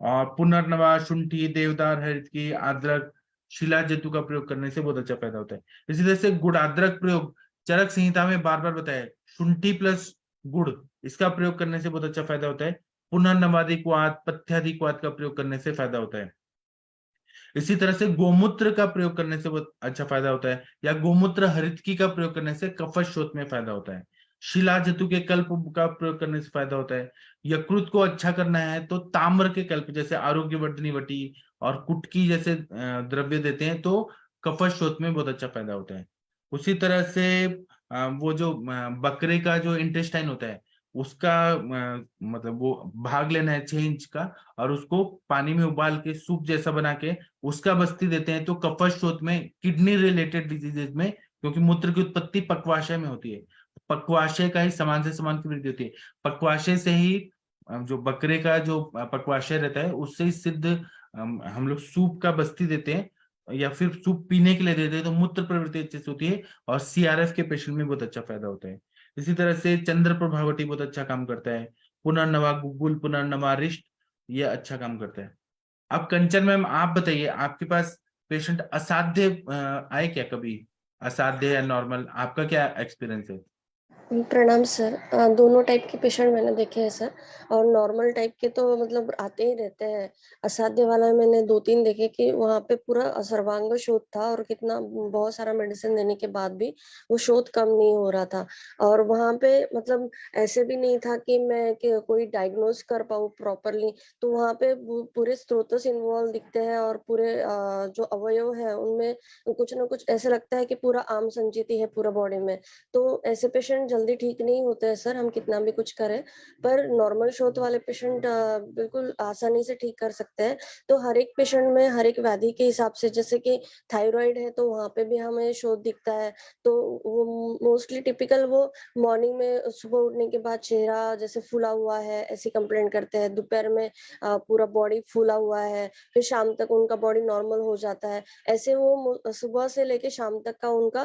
और पुनर्नवा, शुंठी, देवदार, हरितकी, अदरक, शिलाजतु का प्रयोग करने से बहुत अच्छा फायदा होता है। इसी तरह से गुड़ अदरक प्रयोग चरक संहिता में बार बार बताया है, शुंठी प्लस गुड़ इसका प्रयोग करने से बहुत अच्छा फायदा होता है। पुनर्नवादिक्वात, पथ्यादिक्वात का प्रयोग करने से फायदा होता है। इसी तरह से गोमूत्र का प्रयोग करने से बहुत अच्छा फायदा होता है, या गोमूत्र हरितकी का प्रयोग करने से कफशोथ में फायदा होता है। शिलाजतु के कल्प का प्रयोग करने से फायदा होता है। यकृत को अच्छा करना है तो ताम्र के कल्प जैसे आरोग्यवर्धनी वटी और कुटकी जैसे द्रव्य देते हैं तो कफशोथ में बहुत अच्छा फायदा होता है। उसी तरह से वो जो बकरे का जो इंटेस्टाइन होता है उसका मतलब वो भाग लेना है 6 इंच का, और उसको पानी में उबाल के सूप जैसा बना के उसका बस्ती देते हैं तो कफशोथ में, किडनी रिलेटेड डिजीजेज में, क्योंकि मूत्र की उत्पत्ति पक्वाशय में होती है, पक्वाशय का ही समान से समान की वृद्धि होती है। पक्वाशय से ही जो बकरे का जो पक्वाशय रहता है उससे ही सिद्ध हम लोग सूप का बस्ती देते हैं या फिर सूप पीने के लिए देते हैं तो मूत्र प्रवृत्ति अच्छे से होती है और सीआरएफ के पेशेंट में बहुत अच्छा फायदा होता है। इसी तरह से चंद्र प्रभावटी बहुत अच्छा काम करता है। पुनर्नवा गुग्गुल, पुनर्नवा रिष्ट, ये अच्छा काम करता है। अब कंचन मैम आप बताइए, आपके पास पेशेंट असाध्य आए क्या कभी? असाध्य या नॉर्मल, आपका क्या एक्सपीरियंस है? प्रणाम सर। दोनों टाइप के पेशेंट मैंने देखे हैं सर, और नॉर्मल टाइप के तो मतलब आते ही रहते हैं। असाध्य वाला मैंने 2-3 देखे कि वहाँ पे पूरा सर्वांग शोथ था और कितना बहुत सारा मेडिसिन देने के बाद भी वो शोथ कम नहीं हो रहा था। और वहाँ पे मतलब ऐसे भी नहीं था कि मैं कोई डायग्नोज कर पाऊँ प्रॉपरली, तो वहाँ पे पूरे स्रोतस इन्वॉल्व दिखते हैं और पूरे जो अवयव है उनमें कुछ ना कुछ ऐसा लगता है कि पूरा आम संचिति है पूरा बॉडी में। तो ऐसे पेशेंट जल्दी ठीक नहीं होते हैं सर, हम कितना भी कुछ करें, पर नॉर्मल शोथ वाले पेशेंट बिल्कुल आसानी से ठीक कर सकते हैं। तो हर एक पेशेंट में हर एक व्याधि के हिसाब से, जैसे कि थायराइड है तो वहाँ पे भी हमें शोथ दिखता है, तो वो मोस्टली टिपिकल वो मॉर्निंग में सुबह उठने के बाद चेहरा जैसे फूला हुआ है ऐसी कंप्लेंट करते हैं, दोपहर में पूरा बॉडी फूला हुआ है, फिर शाम तक उनका बॉडी नॉर्मल हो जाता है। ऐसे वो सुबह से लेके शाम तक का उनका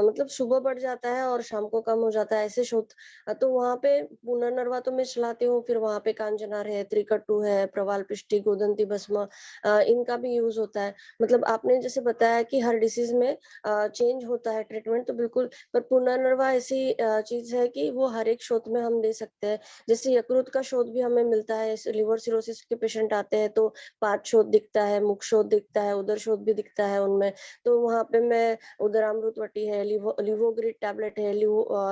मतलब सुबह बढ़ जाता है और शाम को कम हो जाता है, ऐसे शोथ। तो वहाँ पे पुनर्नवा तो मैं चलाती हूँ, फिर वहाँ पे कांजनार है, त्रिकट्टू है, प्रवाल पिष्टी, गोदंती भस्म, इनका भी यूज होता है। मतलब आपने जैसे बताया कि हर डिसीज में चेंज होता है ट्रीटमेंट, तो बिल्कुल, पर पुनर्नवा ऐसी चीज है कि वो हर एक शोथ में हम दे सकते हैं। जैसे यकृत का शोथ भी हमें मिलता है, लिवर सिरोसिस के पेशेंट आते हैं तो पाद शोथ दिखता है, मुख शोथ दिखता है, उदर शोथ भी दिखता है उनमें, तो वहाँ पे मैं उदरामृत वटी है, लिवोग्रिड टैबलेट है,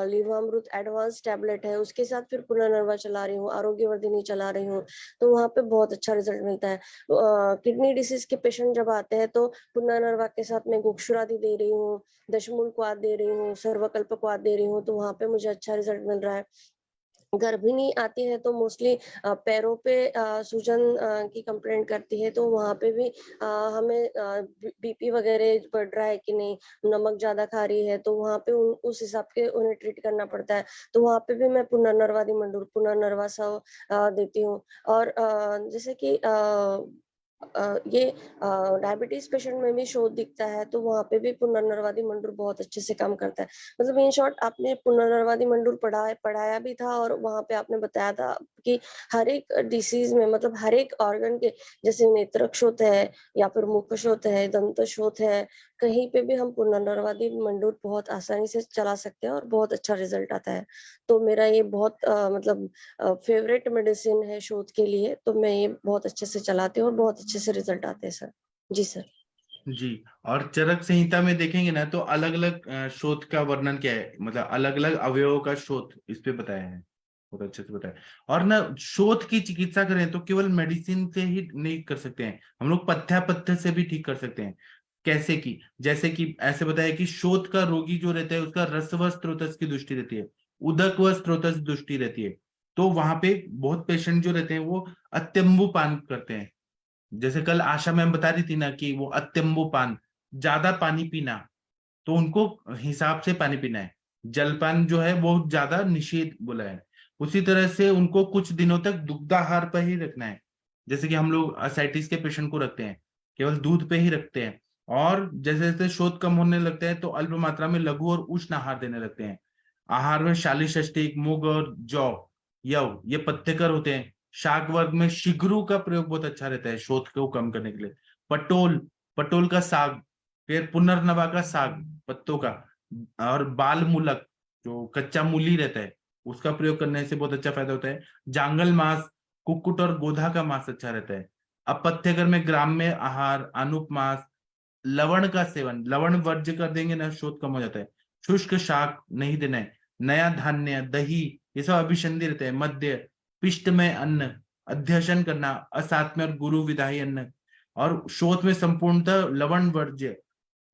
लिवामृत एडवांस टैबलेट है, उसके साथ फिर पुनर्नवा चला रही हूँ, आरोग्यवर्धिनी चला रही हूँ, तो वहाँ पे बहुत अच्छा रिजल्ट मिलता है। किडनी डिसीज के पेशेंट जब आते हैं तो पुनर्नवा के साथ मैं गुक्षुरादि दे रही हूँ, दशमूल क्वाथ दे रही हूँ, सर्वकल्प क्वाथ दे रही हूँ, तो वहाँ पे मुझे अच्छा रिजल्ट मिल रहा है। गर्भिणी आती है तो मोस्टली पैरों पे सूजन की कंप्लेंट करती है, तो वहाँ पे भी हमें बीपी वगैरह बढ़ रहा है कि नहीं, नमक ज्यादा खा रही है, तो वहाँ पे उस हिसाब के उन्हें ट्रीट करना पड़ता है, तो वहाँ पे भी मैं पुनर्नवादी मंडूर, पुनर्नवा सव देती हूँ। और जैसे कि ये डायबिटीज पेशेंट में भी शोथ दिखता है, तो वहाँ पे भी पुनर्नवादी मंडूर बहुत अच्छे से काम करता है। मतलब इन शॉर्ट आपने पुनर्नवादी मंडूर पढ़ाया भी था, और वहाँ पे आपने बताया था कि हर एक डिसीज में, मतलब हर एक ऑर्गन के, जैसे नेत्र शोथ है या फिर मुख शोथ है, दंत शोथ है, कहीं पे भी हम पुनर्नवादी मंडूर बहुत आसानी से चला सकते हैं और बहुत अच्छा रिजल्ट आता है। तो मेरा ये बहुत मतलब फेवरेट मेडिसिन है शोथ के लिए, तो मैं ये बहुत अच्छे से चलाती हूँ और बहुत अच्छे से रिजल्ट आते हैं सर। जी सर। जी, और चरक संहिता में देखेंगे ना तो अलग अलग शोथ का वर्णन क्या है, मतलब अलग अलग अवयवों का शोथ इस पे बताया है, बहुत अच्छे से बताया। और ना शोथ की चिकित्सा करें तो केवल मेडिसिन से ही नहीं कर सकते हैं, हम लोग पथ्यापथ्य से भी ठीक कर सकते हैं। कैसे की, जैसे कि ऐसे बताया कि शोथ का रोगी जो रहता है उसका रस व स्त्रोतस की दृष्टि रहती है, उदक व स्त्रोतस दृष्टि रहती है, तो वहां पे बहुत पेशेंट जो रहते हैं वो अत्यंबु पान करते हैं, जैसे कल आशा मैम बता रही थी ना कि वो अत्यंबुपान, ज्यादा पानी पीना, तो उनको हिसाब से पानी पीना है। जलपान जो है वो ज्यादा निषेध बोला है। उसी तरह से उनको कुछ दिनों तक दुग्धाहार पर ही रखना है। जैसे कि हम लोग असाइटिस के पेशेंट को रखते हैं, केवल दूध पे ही रखते हैं। और जैसे जैसे शोथ कम होने लगता है तो अल्प मात्रा में लघु और उष्ण आहार देने लगते हैं। आहार में शालीषष्ठिक, मूंग और जौ, यव, ये पत्तेकर होते हैं। शाक वर्ग में शिगरू का प्रयोग बहुत अच्छा रहता है शोथ को कम करने के लिए। पटोल, पटोल का साग, फिर पुनर्नवा का साग पत्तों का, और बाल मूलक जो कच्चा मूली रहता है उसका प्रयोग करने से बहुत अच्छा फायदा होता है। जांगल मांस, कुक्कुट और गोधा का मांस अच्छा रहता है। अपत्यकर में ग्राम्य आहार, अनुप मांस, लवण का सेवन, लवण वर्ज्य कर देंगे ना शोथ कम हो जाता है। शुष्क शाक नहीं देना है। नया धान्य, दही, ये सब अभिसंधि रहते हैं। मध्य, पिष्ट में अन्न, अध्यशन करना, असात्म्य और गुरु विदाही अन्न, और शोथ में संपूर्णतः लवण वर्ज्य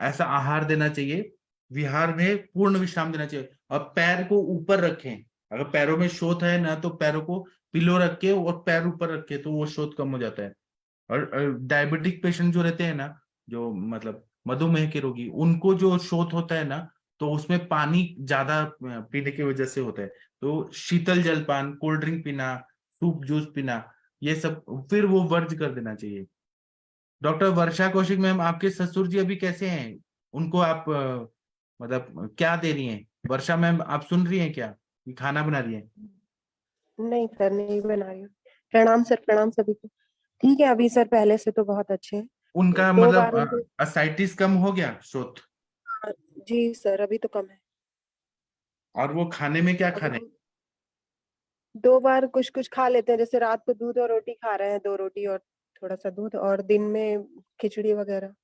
ऐसा आहार देना चाहिए। विहार में पूर्ण विश्राम देना चाहिए और पैर को ऊपर रखें। अगर पैरों में शोथ है ना तो पैरों को पिलो रख के और पैर ऊपर रखे तो वो शोथ कम हो जाता है। और डायबिटिक पेशेंट जो रहते हैं ना, जो मतलब मधुमेह के रोगी, उनको जो शोथ होता है ना तो उसमें पानी ज्यादा पीने की वजह से होता है। तो शीतल जलपान, कोल्ड ड्रिंक पीना, सूप जूस पीना, ये सब फिर वो वर्ज कर देना चाहिए। डॉक्टर वर्षा कौशिक मैम, आपके ससुर जी अभी कैसे हैं? उनको आप मतलब क्या दे रही हैं? वर्षा मैम आप सुन रही हैं क्या? ये खाना बना रही हैं? नहीं सर, नहीं बना रही हूँ। प्रणाम सर, प्रणाम सभी को। ठीक है, अभी सर पहले से तो बहुत अच्छे हैं। उनका दो बार मतलब उनको असाइटिस कम हो गया, शोथ? जी सर, अभी तो कम है। और वो खाने में क्या खा अभी रहे हम 2 बार कुछ कुछ खा लेते हैं, जैसे रात को दूध और रोटी खा रहे हैं, 2 रोटी और थोड़ा सा दूध, और दिन में खिचड़ी वगैरह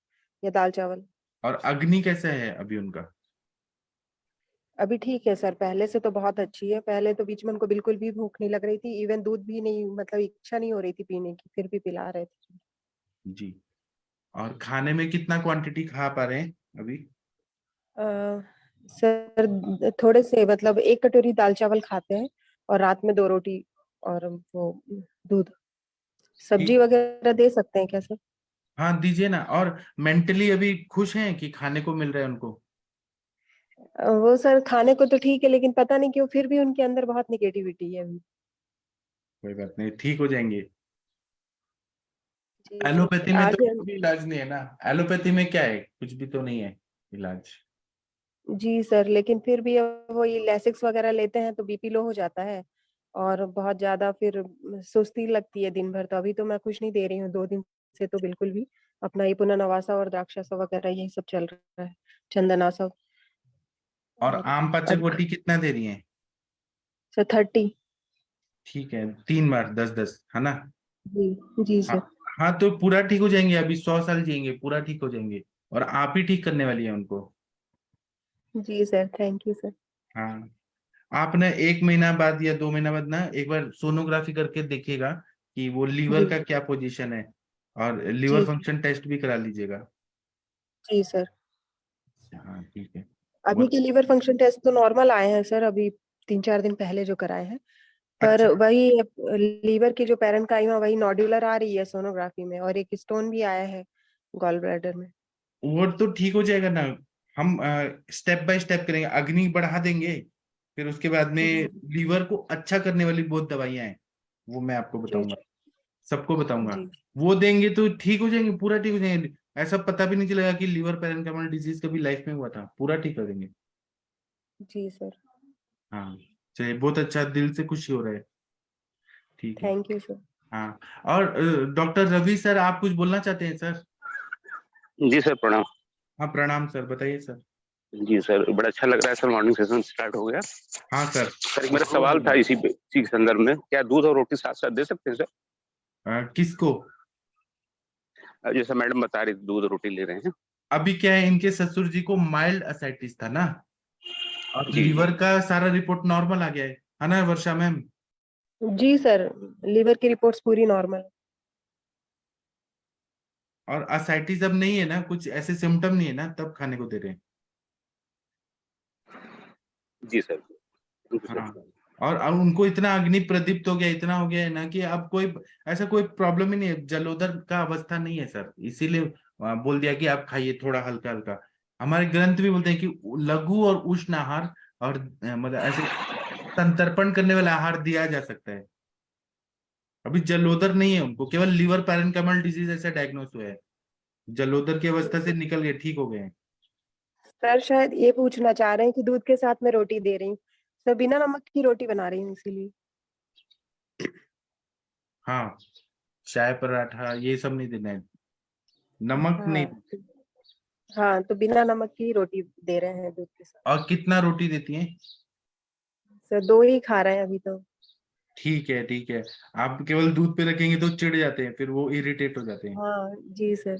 या दाल चावल। हैं? और अग्नि कैसे है अभी उनका? अभी ठीक है सर, पहले से तो बहुत अच्छी है। पहले तो बीच में उनको बिल्कुल भी भूख नहीं लग रही थी, इवन दूध भी नहीं, मतलब इच्छा नहीं हो रही थी पीने की, फिर भी पिला रहे थे। जी। और खाने में कितना क्वांटिटी खा पा रहे हैं अभी? सर थोड़े से, मतलब 1 कटोरी दाल चावल खाते हैं, और रात में 2 रोटी, और वो दूध। सब्जी ठीक। वगैरह दे सकते हैं क्या सर? हाँ दीजिए ना। और मेंटली अभी खुश हैं कि खाने को मिल रहा है उनको? वो सर खाने को तो ठीक है, लेकिन पता नहीं क्यों फिर भी उनके अंदर बहुत निगेटिविटी है अभी। कोई बात नहीं, ठीक हो जाएंगे। जी सर, एलोपैथी में तो आज कोई भी इलाज नहीं है ना? एलोपैथी में क्या है, कुछ भी तो नहीं है इलाज। जी सर, लेकिन फिर भी अब वो ये लैसिक्स वगैरह लेते हैं तो बीपी लो हो जाता है, और बहुत ज्यादा फिर सुस्ती लगती है दिन भर। तो अभी तो मैं कुछ नहीं दे रही हूँ 2 दिन से, तो बिल्कुल भी अपना ये पुनर्नवासा और द्राक्षासा वगैरह यही सब चल रहा है, चंदनासा। और और आम पाचक अब वटी कितना दे रही हैं? सर 30। ठीक है, 3 बार 10-10, है ना? जी जी हाँ। सर। हाँ तो पूरा ठीक हो जाएंगे, अभी 100 साल जिएंगे, पूरा ठीक हो जाएंगे। और आप ही ठीक करने वाली है उनको। जी सर, थैंक यू सर। हाँ। आप ना 1 महीना बाद या 2 महीना बाद ना एक बार सोनोग्राफी करके देखिएगा कि वो लीवर जी का क्या पोजीशन है, और लीवर जी फंक्शन टेस्ट भी करा लीजिएगा। जी सर। हाँ ठीक है। अभी और के लीवर फंक्शन टेस्ट तो नॉर्मल आए हैं सर, अभी 3-4 दिन पहले जो कराए हैं। पर अच्छा। वही लीवर की जो पैरेन्काइमा वही नॉड्यूलर आ रही है सोनोग्राफी में, और एक स्टोन भी आया है गॉल ब्लैडर में। वो तो ठीक हो जाएगा ना। हम स्टेप बाय स्टेप करेंगे, अग्नि बढ़ा देंगे, फिर उसके बाद में जी लीवर को अच्छा करने वाली बहुत दवाइयां हैं, वो मैं आपको जी बताऊंगा, सबको बताऊंगा। जी वो देंगे तो ठीक हो जाएंगे, पूरा ठीक हो जाएंगे। ऐसा पता भी नहीं चलेगा कि लीवर पैरेन्काइमल डिजीज कभी लाइफ में हुआ था, पूरा ठीक कर देंगे। जी सर, हाँ। चलिए, बहुत अच्छा, दिल से खुशी हो रहा है। ठीक है। Thank you sir. हाँ। और डॉक्टर रवि सर, आप कुछ बोलना चाहते हैं सर? जी सर, प्रणाम। हाँ प्रणाम सर, बताइए सर। जी सर, बड़ा अच्छा लग रहा है सर, मॉर्निंग सेशन स्टार्ट हो गया। हाँ सर। सर एक मेरा सवाल था इसी के संदर्भ में, क्या दूध और रोटी साथ साथ दे सकते हैं सर? किसको? जैसे मैडम बता रही थी दूध और रोटी ले रहे हैं। अभी क्या है, इनके ससुर जी को माइल्ड असाइटिस था ना, और जी जी। लीवर का सारा रिपोर्ट नॉर्मल आ गया है ना वर्षा मैम? जी सर, लीवर की रिपोर्ट्स पूरी नॉर्मल। और असाइटिस अब नहीं है ना, कुछ ऐसे सिम्टम नहीं है ना, तब खाने को दे रहे हैं। जी सर। हाँ। और अब उनको इतना अग्नि प्रदीप्त हो गया, इतना हो गया है ना कि अब कोई ऐसा कोई प्रॉब्लम ही नहीं है, जलोदर का अवस्था नहीं है सर, इसीलिए बोल दिया कि आप खाइए थोड़ा हल्का हल्का। हमारे ग्रंथ भी बोलते हैं कि लघु और उष्ण आहार और मतलब ऐसे संतर्पण करने वाला आहार दिया जा सकता है। अभी जलोदर नहीं है उनको, केवल लीवर पैरेनकाइमल डिजीज ऐसा डायग्नोस हुआ है, जलोदर की अवस्था से निकल गए, ठीक हो गए हैं। सर शायद ये पूछना चाह रहे हैं कि दूध के साथ में रोटी दे रही हूँ, सर बिना नमक की रोटी बना रही हूँ इसीलिए। हाँ, चाय पराठा ये सब नहीं देना है, नमक नहीं। हाँ हाँ, तो बिना नमक की रोटी दे रहे हैं दूध के साथ। और कितना रोटी देती हैं? सर 2 ही खा रहे हैं अभी तो। ठीक है ठीक है, आप केवल दूध पे रखेंगे तो चिढ़ जाते हैं, फिर वो इरिटेट हो जाते हैं। हाँ जी सर,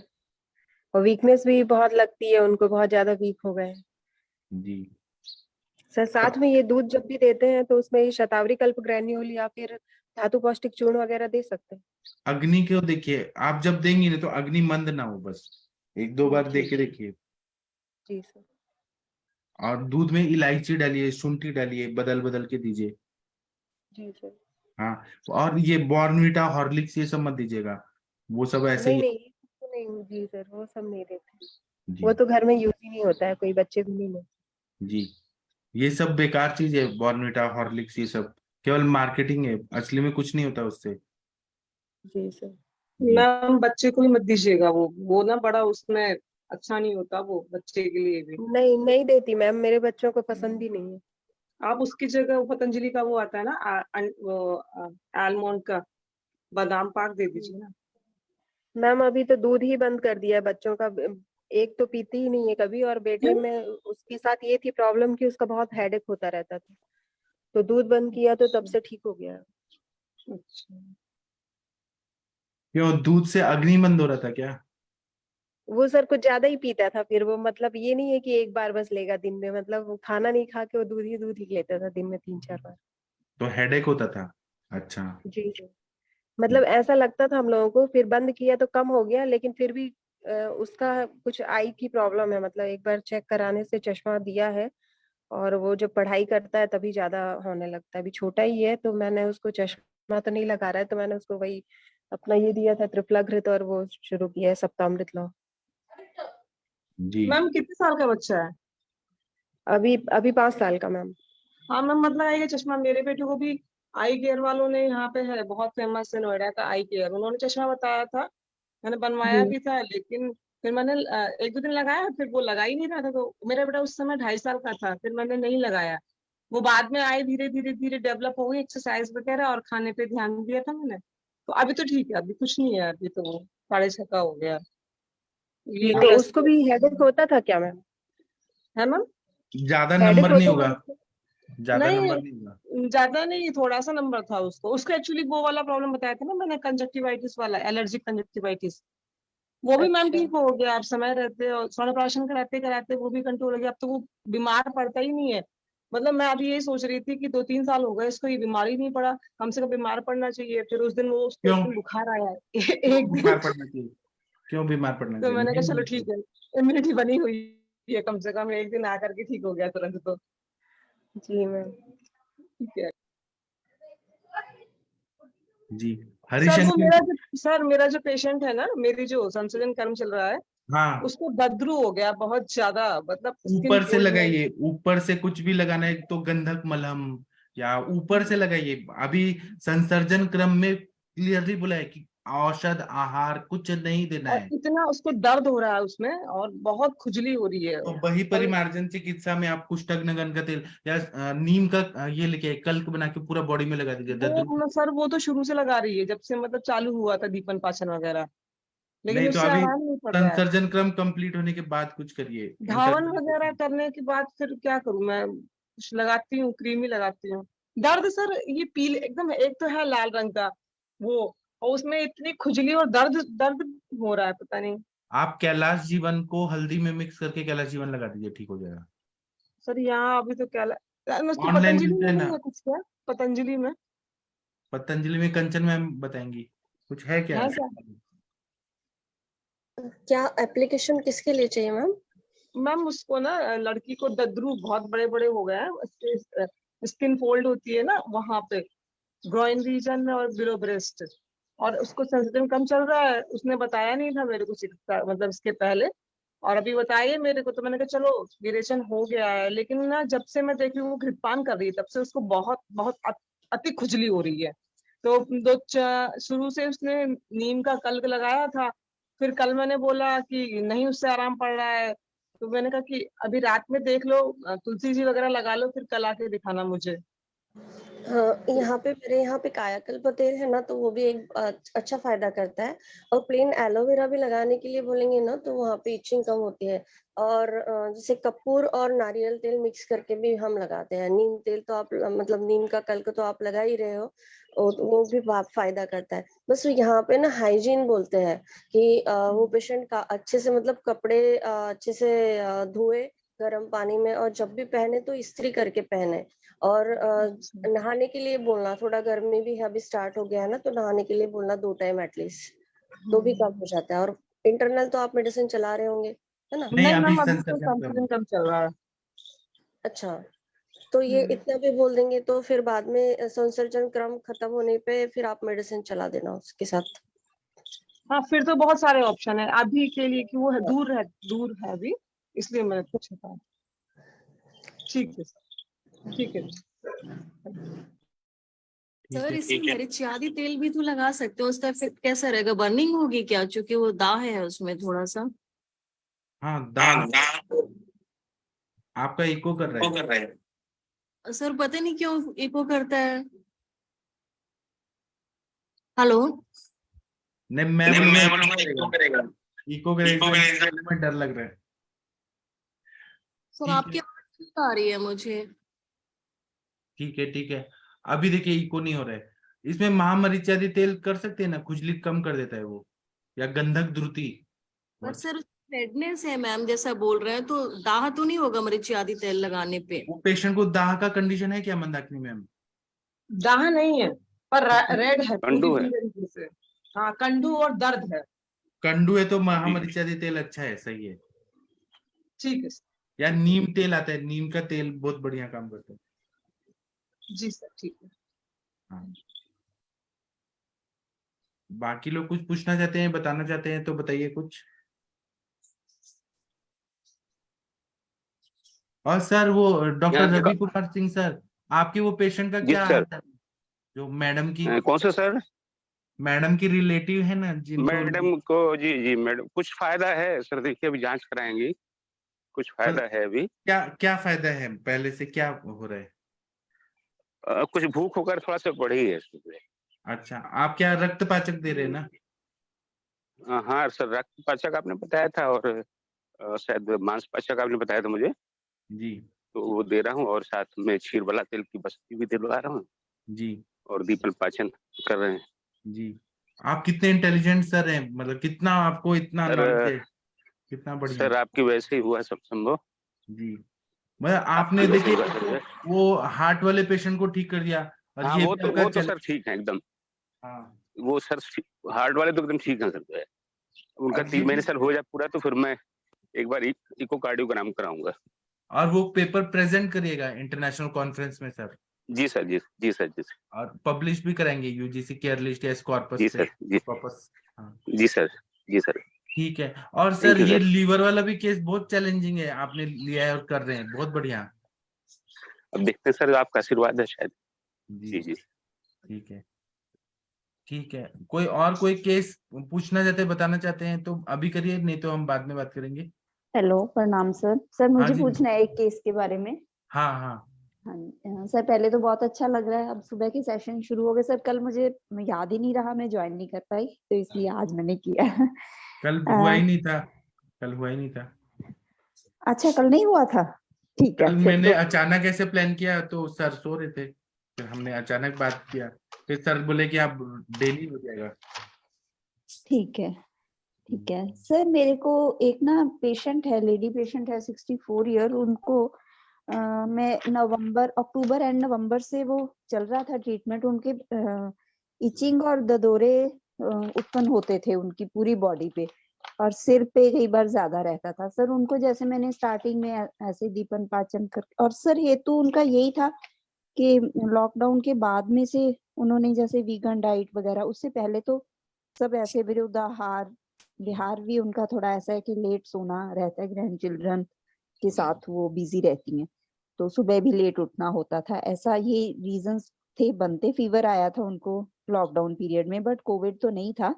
और वीकनेस भी बहुत लगती है उनको, बहुत ज्यादा वीक हो गए हैं। जी। सर साथ में ये दूध जब भी देते हैं तो उसमें ये शतावरी कल्प ग्रैन्यूल या फिर धातु पौष्टिक चूर्ण वगैरह दे सकते हैं? अग्नि को देखिए, आप जब देंगी ना तो अग्नि मंद ना हो, बस 1-2 बार दे के देखिए। जी सर। और दूध में इलायची डालिए, शुंठी डालिए, बदल बदल के दीजिए। जी सर। हाँ, और ये बॉर्नवीटा हॉर्लिक्स ये सब मत दीजिएगा, वो सब ऐसे नहीं ही। नहीं, तो नहीं जी सर, वो सब नहीं देते, जी वो तो घर में यूज ही नहीं होता है, कोई बच्चे भी नहीं लेते। जी, ये सब बेकार चीज है, बॉर्नवीटा हॉर्लिक्स ये सब केवल मार्केटिंग है, असली में कुछ नहीं होता उससे। जी सर। जी मैम बच्चे को ही मत दीजिएगा, वो ना बड़ा उसमें अच्छा नहीं होता वो बच्चे के लिए भी। नहीं नहीं देती मैम, मेरे बच्चों को पसंद ही नहीं है। आप उसकी जगह वो पतंजलि का वो आता है ना आलमंड का बादाम पाक दे दीजिए ना। मैम अभी तो दूध ही बंद कर दिया है बच्चों का, एक तो पीती ही नहीं है कभी, और बेटे क्यों? में उसके साथ ये थी प्रॉब्लम कि उसका बहुत हेडेक होता रहता था, तो दूध बंद किया तो तब से ठीक हो गया। अच्छा। क्यों, दूध से अग्निमंद हो रहा था क्या? वो सर कुछ ज्यादा ही पीता था, फिर वो मतलब ये नहीं है कि एक बार बस लेगा दिन में, मतलब वो खाना नहीं खा के वो दूध ही लेता था दिन में 3-4 बार। तो हेडेक होता था? अच्छा। जी जी, मतलब ऐसा लगता था हम लोगों को, फिर बंद किया तो कम हो गया, लेकिन फिर भी उसका कुछ आई की प्रॉब्लम है, मतलब एक बार चेक कराने से चश्मा दिया है, और वो जब पढ़ाई करता है तभी ज्यादा होने लगता है। अभी छोटा ही है तो मैंने उसको चश्मा तो नहीं लगा रहा है, तो मैंने उसको वही अपना ये दिया था त्रिफलाघृत, और वो शुरू किया है सप्तामृत लो। जी मैम कितने साल का बच्चा है? अभी अभी 5 साल का मैम। हाँ मैम, मतलब आएगा चश्मा, मेरे बेटे को भी आई केयर वालों ने, यहाँ पे है बहुत फेमस है नोएडा का आई केयर, उन्होंने चश्मा बताया था, मैंने बनवाया जी भी था, लेकिन फिर मैंने 1-2 दिन लगाया, फिर वो लगा ही नहीं रहा था, तो मेरा बेटा उस समय 2.5 साल का था, फिर मैंने नहीं लगाया। वो बाद में आए, धीरे धीरे धीरे डेवलप हो गई, एक्सरसाइज वगैरह और खाने पे ध्यान दिया था मैंने, तो अभी तो ठीक है, अभी कुछ नहीं है, अभी तो वो 6.5 का हो गया। जी, ये तो कैसे उसको भी हेडेक होता था क्या मैम? है मैम? ज्यादा हेडेक नंबर नहीं होता था होगा, उसको? ज्यादा नहीं, नंबर नहीं होगा। ज्यादा नहीं, थोड़ा सा नंबर था उसको एक्चुअली वो वाला प्रॉब्लम बताया था ना मैंने, कंजक्टिवाइटिस वाला, एलर्जिक कंजक्टिवाइटिस, वो भी मैम अच्छा। ठीक हो गया, आप समय रहते और स्वर्ण कराते कराते वो भी कंट्रोल हो गया, अब तो वो बीमार पड़ता ही नहीं है। मतलब मैं अभी यही सोच रही थी कि 2-3 साल हो गए इसको, ये बीमारी नहीं पड़ा, कम से कम बीमार पड़ना चाहिए। फिर उस दिन वो उसको एक क्यों, दिन बुखार आया क्यों एक दिन, बीमार पड़ना चाहिए? क्यों बीमार पड़ना तो चाहिए? मैंने कहा नहीं चलो होना ठीक चाहिए। है, इम्यूनिटी बनी हुई है, कम से कम एक दिन आकर के ठीक हो गया तुरंत, तो जी मैम। ठीक है। जी, हरिशंकर। सर मेरा जो पेशेंट है ना, मेरी जो संशोधन कर्म चल रहा है, हाँ, उसको बदरू हो गया बहुत ज्यादा, मतलब स्किन ऊपर से कोल्ड है। लगाइए, ऊपर से कुछ भी लगाना है तो गंधक मलहम या ऊपर से लगाइए। अभी संसर्जन क्रम में क्लियरली बोला है कि औषध आहार कुछ नहीं देना और है। इतना उसको दर्द हो रहा है उसमें, और बहुत खुजली हो रही है, तो वही और परिमार्जन चिकित्सा में आप कुष्ठग्न का तेल या नीम का ये लेके कल्क बना के पूरा बॉडी में लगा दीजिए, दर्द। सर वो तो शुरू से लगा रही है, जब से मतलब चालू हुआ था दीपन पाचन वगैरह, लेकिन नहीं तो उससे अभी आराम नहीं पड़ रहा है। संसर्जन क्रम कंप्लीट होने के बाद कुछ करिए, धावन इंटरनल कुछ वगैरह नहीं। करने के बाद फिर क्या करूं मैं, कुछ लगाती हूँ, क्रीम ही लगाती हूँ। दर्द सर ये पीले एकदम, एक तो है लाल रंग का वो, और उसमें इतनी खुजली और दर्द दर्द हो रहा है, पता नहीं। आप कैलाश जीवन को हल्दी में मिक्स करके कैलाश जीवन लगा दीजिए, ठीक हो जाएगा। सर यहाँ अभी तो क्या उसको ऑनलाइन पतंजलि मिलते में हैं नहीं ना, है कुछ क्या? पतंजलि में पतंजलि में कंचन मैम बताएंगी, कुछ है क्या? है क्या? क्या एप्लीकेशन किसके लिए चाहिए मैम? मैम उसको ना, लड़की को दद्रू बहुत बड़े बड़े हो गए हैं उसके, स्किन फोल्ड होती है ना वहां पे, ग्रोइन रीजन में और बिलो ब्रेस्ट, और उसको सेंसिटिव कम चल रहा है। उसने बताया नहीं था मेरे को मतलब इसके पहले, और अभी बताइए मेरे को, तो मैंने कहा चलो विरेचन हो गया है। लेकिन ना जब से मैं देख रही हूँ वो घृतपान कर रही है, तब से उसको बहुत बहुत अति खुजली हो रही है। तो शुरू से उसने नीम का कल्क लगाया था, फिर कल मैंने बोला कि नहीं उससे आराम पड़ रहा है, तो मैंने कहा कि अभी रात में देख लो, तुलसी जी वगैरह लगा लो, फिर कल आके दिखाना मुझे। हाँ, यहाँ पे मेरे यहाँ पे कायाकल्प तेल है ना, तो वो भी एक अच्छा फायदा करता है। और प्लेन एलोवेरा भी लगाने के लिए बोलेंगे ना, तो वहाँ पे इचिंग कम होती है। और जैसे कपूर और नारियल तेल मिक्स करके भी हम लगाते हैं। नीम तेल तो आप मतलब नीम का कल्क तो आप लगा ही रहे हो, वो भी फायदा करता है। बस यहाँ पे ना हाइजीन बोलते हैं कि वो पेशेंट का अच्छे से मतलब कपड़े अच्छे से धोए गर्म पानी में, और जब भी पहने तो इस्त्री करके पहने। और नहाने के लिए बोलना, थोड़ा गर्मी भी अभी स्टार्ट हो गया है ना, तो नहाने के लिए बोलना 2 टाइम एटलीस्ट, तो भी कम हो जाता है। और इंटरनल तो आप मेडिसिन चला रहे होंगे, है ना? नहीं, नहीं अभी मैम, अभी तो संसर्जन कम संतुलन कम चल रहा है। अच्छा, तो ये इतना भी बोल देंगे तो फिर बाद में संसर्जन क्रम खत्म होने पे फिर आप मेडिसिन चला देना उसके साथ। हाँ, फिर तो बहुत सारे ऑप्शन है अभी के लिए, कि वो है दूर है अभी, इसलिए मैंने पूछा था। ठीक है सर, ठीक है। सर इससे मिर्चियादी तेल भी तो लगा सकते हो, उसका इफेक्ट कैसा रहेगा? बर्निंग होगी क्या? क्योंकि वो दाग है उसमें थोड़ा सा। हाँ, दाग आपका इको कर रहा है। सर पता नहीं क्यों इको करता है। हेलो। नहीं, मैं बोलूंगा इको करेगा। इको करेगा, में डर लग रहा है। सर ठीक आपकी है, आवाज ठीक आ रही है मुझे। ठीक है, ठीक है। अभी देखिए इको नहीं हो रहा है। इसमें महामरीचादी तेल कर सकते हैं ना, खुजली कम कर देता है वो, या गंधक द्रुति। पर सर रेडनेस है मैम जैसा बोल रहे हैं, तो दाह तो नहीं होगा मिर्चियादी तेल लगाने पे? वो पेशेंट को दाह का कंडीशन है क्या मंदाकिनी मैम? दाह नहीं है, पर रेड है कंडू है। पूरी तरीके से। हाँ, कंडू और दर्द है। कंडू है तो महामरीचादी तेल अच्छा है, सही है। ठीक है या नीम तेल आता है, नीम का तेल बहुत बढ़िया काम करता है। जी सर, ठीक है। हाँ, बाकी लोग कुछ पूछना चाहते हैं, बताना चाहते हैं तो बताइए कुछ। और सर वो डॉक्टर रवि कुमार सिंह सर, आपके वो पेशेंट का जी क्या सर। हाल है? जो मैडम की कौन से सर? मैडम की रिलेटिव है ना जिनको। मैडम को, जी जी मैडम, कुछ फायदा है सर, देखिए अभी जांच कराएंगी, कुछ फायदा है अभी। क्या क्या फायदा है, पहले से क्या हो रहा है? कुछ भूख होकर थोड़ा सा बढ़ी है सुबह। अच्छा, आप क्या रक्तपाचक दे रहे हैं ना? हाँ सर, रक्तपाचक आपने बताया था, और शायद मांसपाचक आपने बताया था मुझे, जी तो वो दे रहा हूँ, और साथ में क्षीरबला तेल की बस्ती भी दिलवा रहा हूँ, जी और दीपन पाचन कर रहे हैं। जी। आप कितने इंटेलिजेंट सर हैं, मतलब कितना आपको इतना नॉलेज है, कितना बढ़िया। सर आपकी वैसे ही हुआ सब संभव। जी, मतलब आपने देखिए वो हार्ट वाले पेशेंट को ठीक कर दिया, और हाँ ये वो भी आपका तो सर ठीक है एकदम। हाँ, वो सर हार्ट वाले तो एकदम ठीक है सर जो है। उनका और 3 महीने सर हो जाए पूरा, तो फिर मैं एक बार इको कार्डियोग्राम कराऊंगा। और वो पेपर प्रेजेंट करिएगा इंटरनेशनल कॉन्फ्रेंस में सर। जी सर, जी जी सर, जी सर। और पब्लिश भी कराएंगे यूजीसी केयर लिस्ट या स्कॉर्पस जी पे सर, जी वापस। हाँ, जी सर, जी सर। ठीक है। और थैंक सर यू ये सर। लीवर वाला भी केस बहुत चैलेंजिंग है, आपने लिया है और कर रहे हैं, बहुत बढ़िया। अब देखते हैं सर, आपका आशीर्वाद है शायद। जी जी जी। ठीक है, ठीक है। कोई केस पूछना चाहते हैं, बताना चाहते हैं तो अभी करिए, नहीं तो हम बाद में बात करेंगे। हेलो, प्रणाम सर। सर हाँ मुझे जी। पूछना है एक केस के बारे में। हाँ हाँ। हाँ सर, पहले तो बहुत अच्छा लग रहा है, अब सुबह के सेशन शुरू हो गए सर। कल मुझे याद ही नहीं रहा, मैं ज्वाइन नहीं कर पाई, तो इसलिए आज मैंने किया। कल हुआ ही नहीं था, कल हुआ ही नहीं था। अच्छा, कल नहीं हुआ था, ठीक है। कल फिर मैंने तो अचानक ऐसे प्लान किया, तो सर सो रहे थे, फिर हमने अचानक बात किया, फिर सर बोले कि आप डेली हो जाएगा। ठीक है, ठीक है। सर मेरे को एक ना पेशेंट है, लेडी पेशेंट है, 64 ईयर। उनको मैं अक्टूबर एंड नवंबर से वो चल रहा था ट्रीटमेंट। उनके इचिंग और ददोरे उत्पन्न होते थे उनकी पूरी बॉडी पे, और सिर पे कई बार ज्यादा रहता था सर उनको। जैसे मैंने स्टार्टिंग में ऐसे दीपन पाचन कर, और सर हेतु उनका यही था कि लॉकडाउन के बाद में से उन्होंने जैसे वीगन डाइट वगैरह, उससे पहले तो सब ऐसे विरुद्धाहार विहार भी उनका थोड़ा ऐसा है कि लेट सोना रहता है, ग्रैंड चिल्ड्रन के साथ वो बिजी रहती हैं, तो सुबह भी लेट उठना होता था, ऐसा ये रीजंस थे बनते। फीवर आया था उनको लॉकडाउन पीरियड में, बट कोविड तो नहीं था,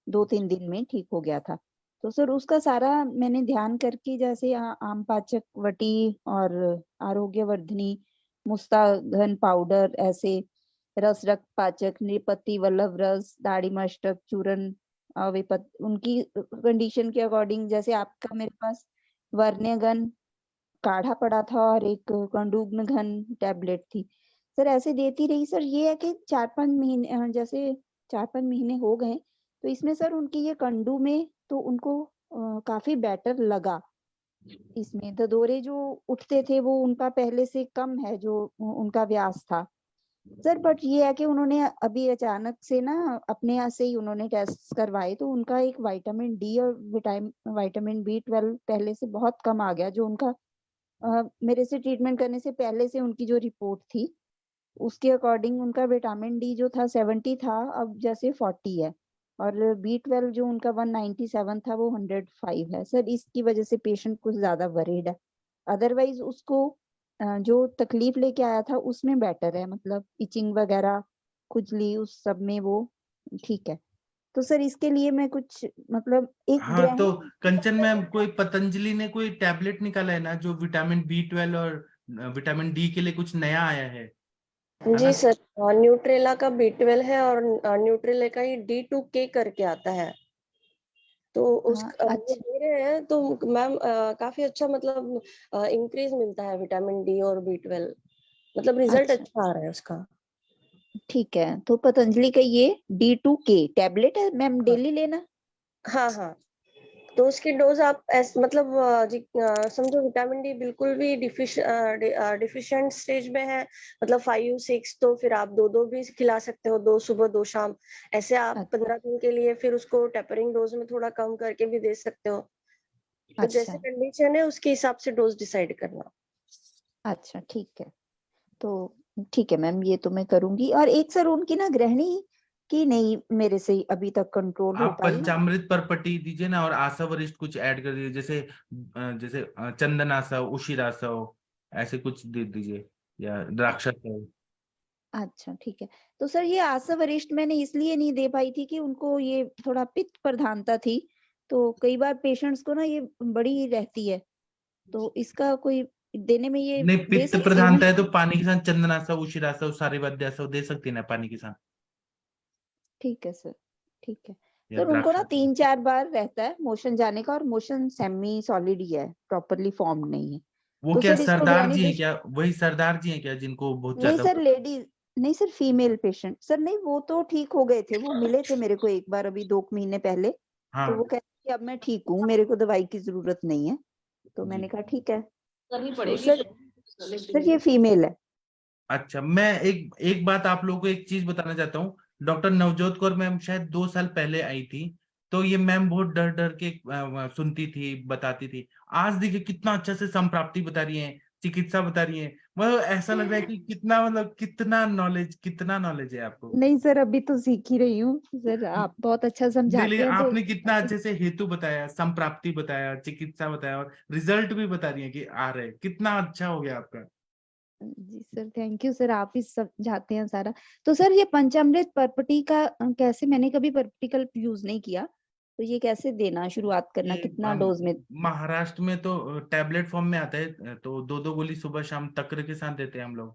2-3 दिन में ठीक हो गया था। तो सर उसका सारा मैंने ध्यान करके जैसे आम पाचक वटी और आरोग्यवर्धिनी मुस्ताघन पाउडर, ऐसे रस रक्त पाचक, नृपति वल्लभ रस, दाड़िमाष्टक चूर्ण, विपत उनकी कंडीशन के अकॉर्डिंग, जैसे आपका मेरे पास वर्ण्यगन काढ़ा पड़ा था और एक कंडूग्न घन टैबलेट थी सर, ऐसे देती रही सर। ये है कि 4-5 महीने जैसे 4-5 महीने हो गए, तो इसमें सर उनकी ये कंडू में तो उनको काफी बेटर लगा। इसमें ददोरे जो उठते थे वो उनका पहले से कम है, जो उनका व्यास था सर। बट ये है कि उन्होंने अभी अचानक से ना अपने यहाँ से ही उन्होंने टेस्ट करवाए, तो उनका एक विटामिन डी और विटामिन B12 पहले से बहुत कम आ गया, जो उनका मेरे से ट्रीटमेंट करने से पहले से उनकी जो रिपोर्ट थी उसके अकॉर्डिंग उनका विटामिन डी जो था 70 था, अब जैसे 40 है, और B12 जो उनका 197 था वो 105 है सर। इसकी वजह से पेशेंट कुछ ज्यादा वरीड है, अदरवाइज उसको जो तकलीफ लेके आया था उसमें बेटर है, मतलब इचिंग वगैरह खुजली उस सब में वो ठीक है। तो सर इसके लिए मैं कुछ मतलब एक हाँ, तो कंचन मैम कोई पतंजलि ने कोई टैबलेट निकाला है ना जो विटामिन B12 और विटामिन डी के लिए कुछ नया आया है जी ना? सर, न्यूट्रेला का B12 है और न्यूट्रेला का ही D2K करके आता है, तो उसका वो दे रहे हैं, तो मैम काफी अच्छा मतलब इंक्रीज मिलता है विटामिन डी और B12, मतलब रिजल्ट अच्छा आ रहा है उसका। ठीक है, तो पतंजलि का ये D2K टैबलेट है मैम, डेली लेना? हाँ हाँ, तो उसकी डोज आप मतलब समझो विटामिन डी बिल्कुल भी डिफिशिएंट स्टेज में है, मतलब 5-6, तो फिर आप 2-2 भी खिला सकते हो, 2 सुबह 2 शाम, ऐसे आप 15 दिन के लिए फिर उसको टेपरिंग डोज में थोड़ा कम करके भी दे सकते हो। तो जैसे कंडीशन है उसके हिसाब से डोज डिसाइड करना। अच्छा ठीक है, तो ठीक है मैम, ये तो मैं करूंगी। और एक सर उनकी ना गृहिणी की नहीं मेरे से अभी तक कंट्रोल हो आप पाई। पंचामृत पर पट्टी दीजिए ना, और आशा वरिष्ठ कुछ ऐड कर दीजिए, जैसे चंदन आसव, उशिर आसव, ऐसे कुछ दे दीजिए, या द्राक्षस। अच्छा ठीक है, तो सर ये आशा वरिष्ठ मैंने इसलिए नहीं दे पाई थी कि उनको ये थोड़ा पित्त प्रधानता थी, तो कई बार पेशेंट्स को ना ये बड़ी रहती है, तो इसका कोई देने में ये नहीं, दे पित्त सकती हूँ प्रधानता मैं? है तो पानी के साथ चंदन आसव, उशिर आसव, सारे वाद्यासव दे सकती है ना पानी के साथ, ठीक है सर, ठीक है या सर। उनको ना द्राक्षस। 3-4 बार रहता है मोशन जाने का, और मोशन सेमी सॉलिड ही है, प्रॉपरली फॉर्म नहीं है। वो तो क्या सर इसको सरदार ग्रैनी जी हैं क्या? वही सरदार जी हैं क्या जिनको बहुत नहीं ज्यादा सर, लेडीज नहीं सर, फीमेल पेशेंट सर। नहीं वो तो ठीक हो गए थे, वो मिले थे मेरे को एक बार अभी 2 महीने पहले, तो वो हाँ कहते कि अब मैं ठीक हूँ, मेरे को दवाई की जरूरत नहीं है, तो मैंने कहा ठीक है। करनी तो पड़ेगी सर ये फीमेल है। अच्छा, मैं एक बात आप लोगों को एक चीज बताना चाहता हूँ। डॉक्टर नवजोत कौर मैम शायद 2 साल पहले आई थी, तो ये मैम बहुत डर डर के सुनती थी, बताती थी। आज देखिए कितना अच्छा से संप्राप्ति बता रही हैं, चिकित्सा बता रही हैं, मतलब ऐसा लग रहा है कि कितना, मतलब कितना नॉलेज है आपको। नहीं सर, अभी तो सीख ही रही हूँ सर, आप बहुत अच्छा समझाते लेकिन हैं तो। आपने कितना अच्छे से हेतु बताया, संप्राप्ति बताया, चिकित्सा बताया, और रिजल्ट भी बता रही है कि आ रहे, कितना अच्छा हो गया आपका। जी सर, थैंक यू सर, आप ही समझाते हैं सारा। तो सर ये पंचामृत पर्पटी का कैसे, मैंने कभी पर्पटिकल यूज नहीं किया, तो ये कैसे देना शुरुआत करना, ये कितना डोज में? महाराष्ट्र में तो टैबलेट फॉर्म में आता है, तो 2-2 गोली सुबह शाम तक्र के साथ देते हैं हम लोग,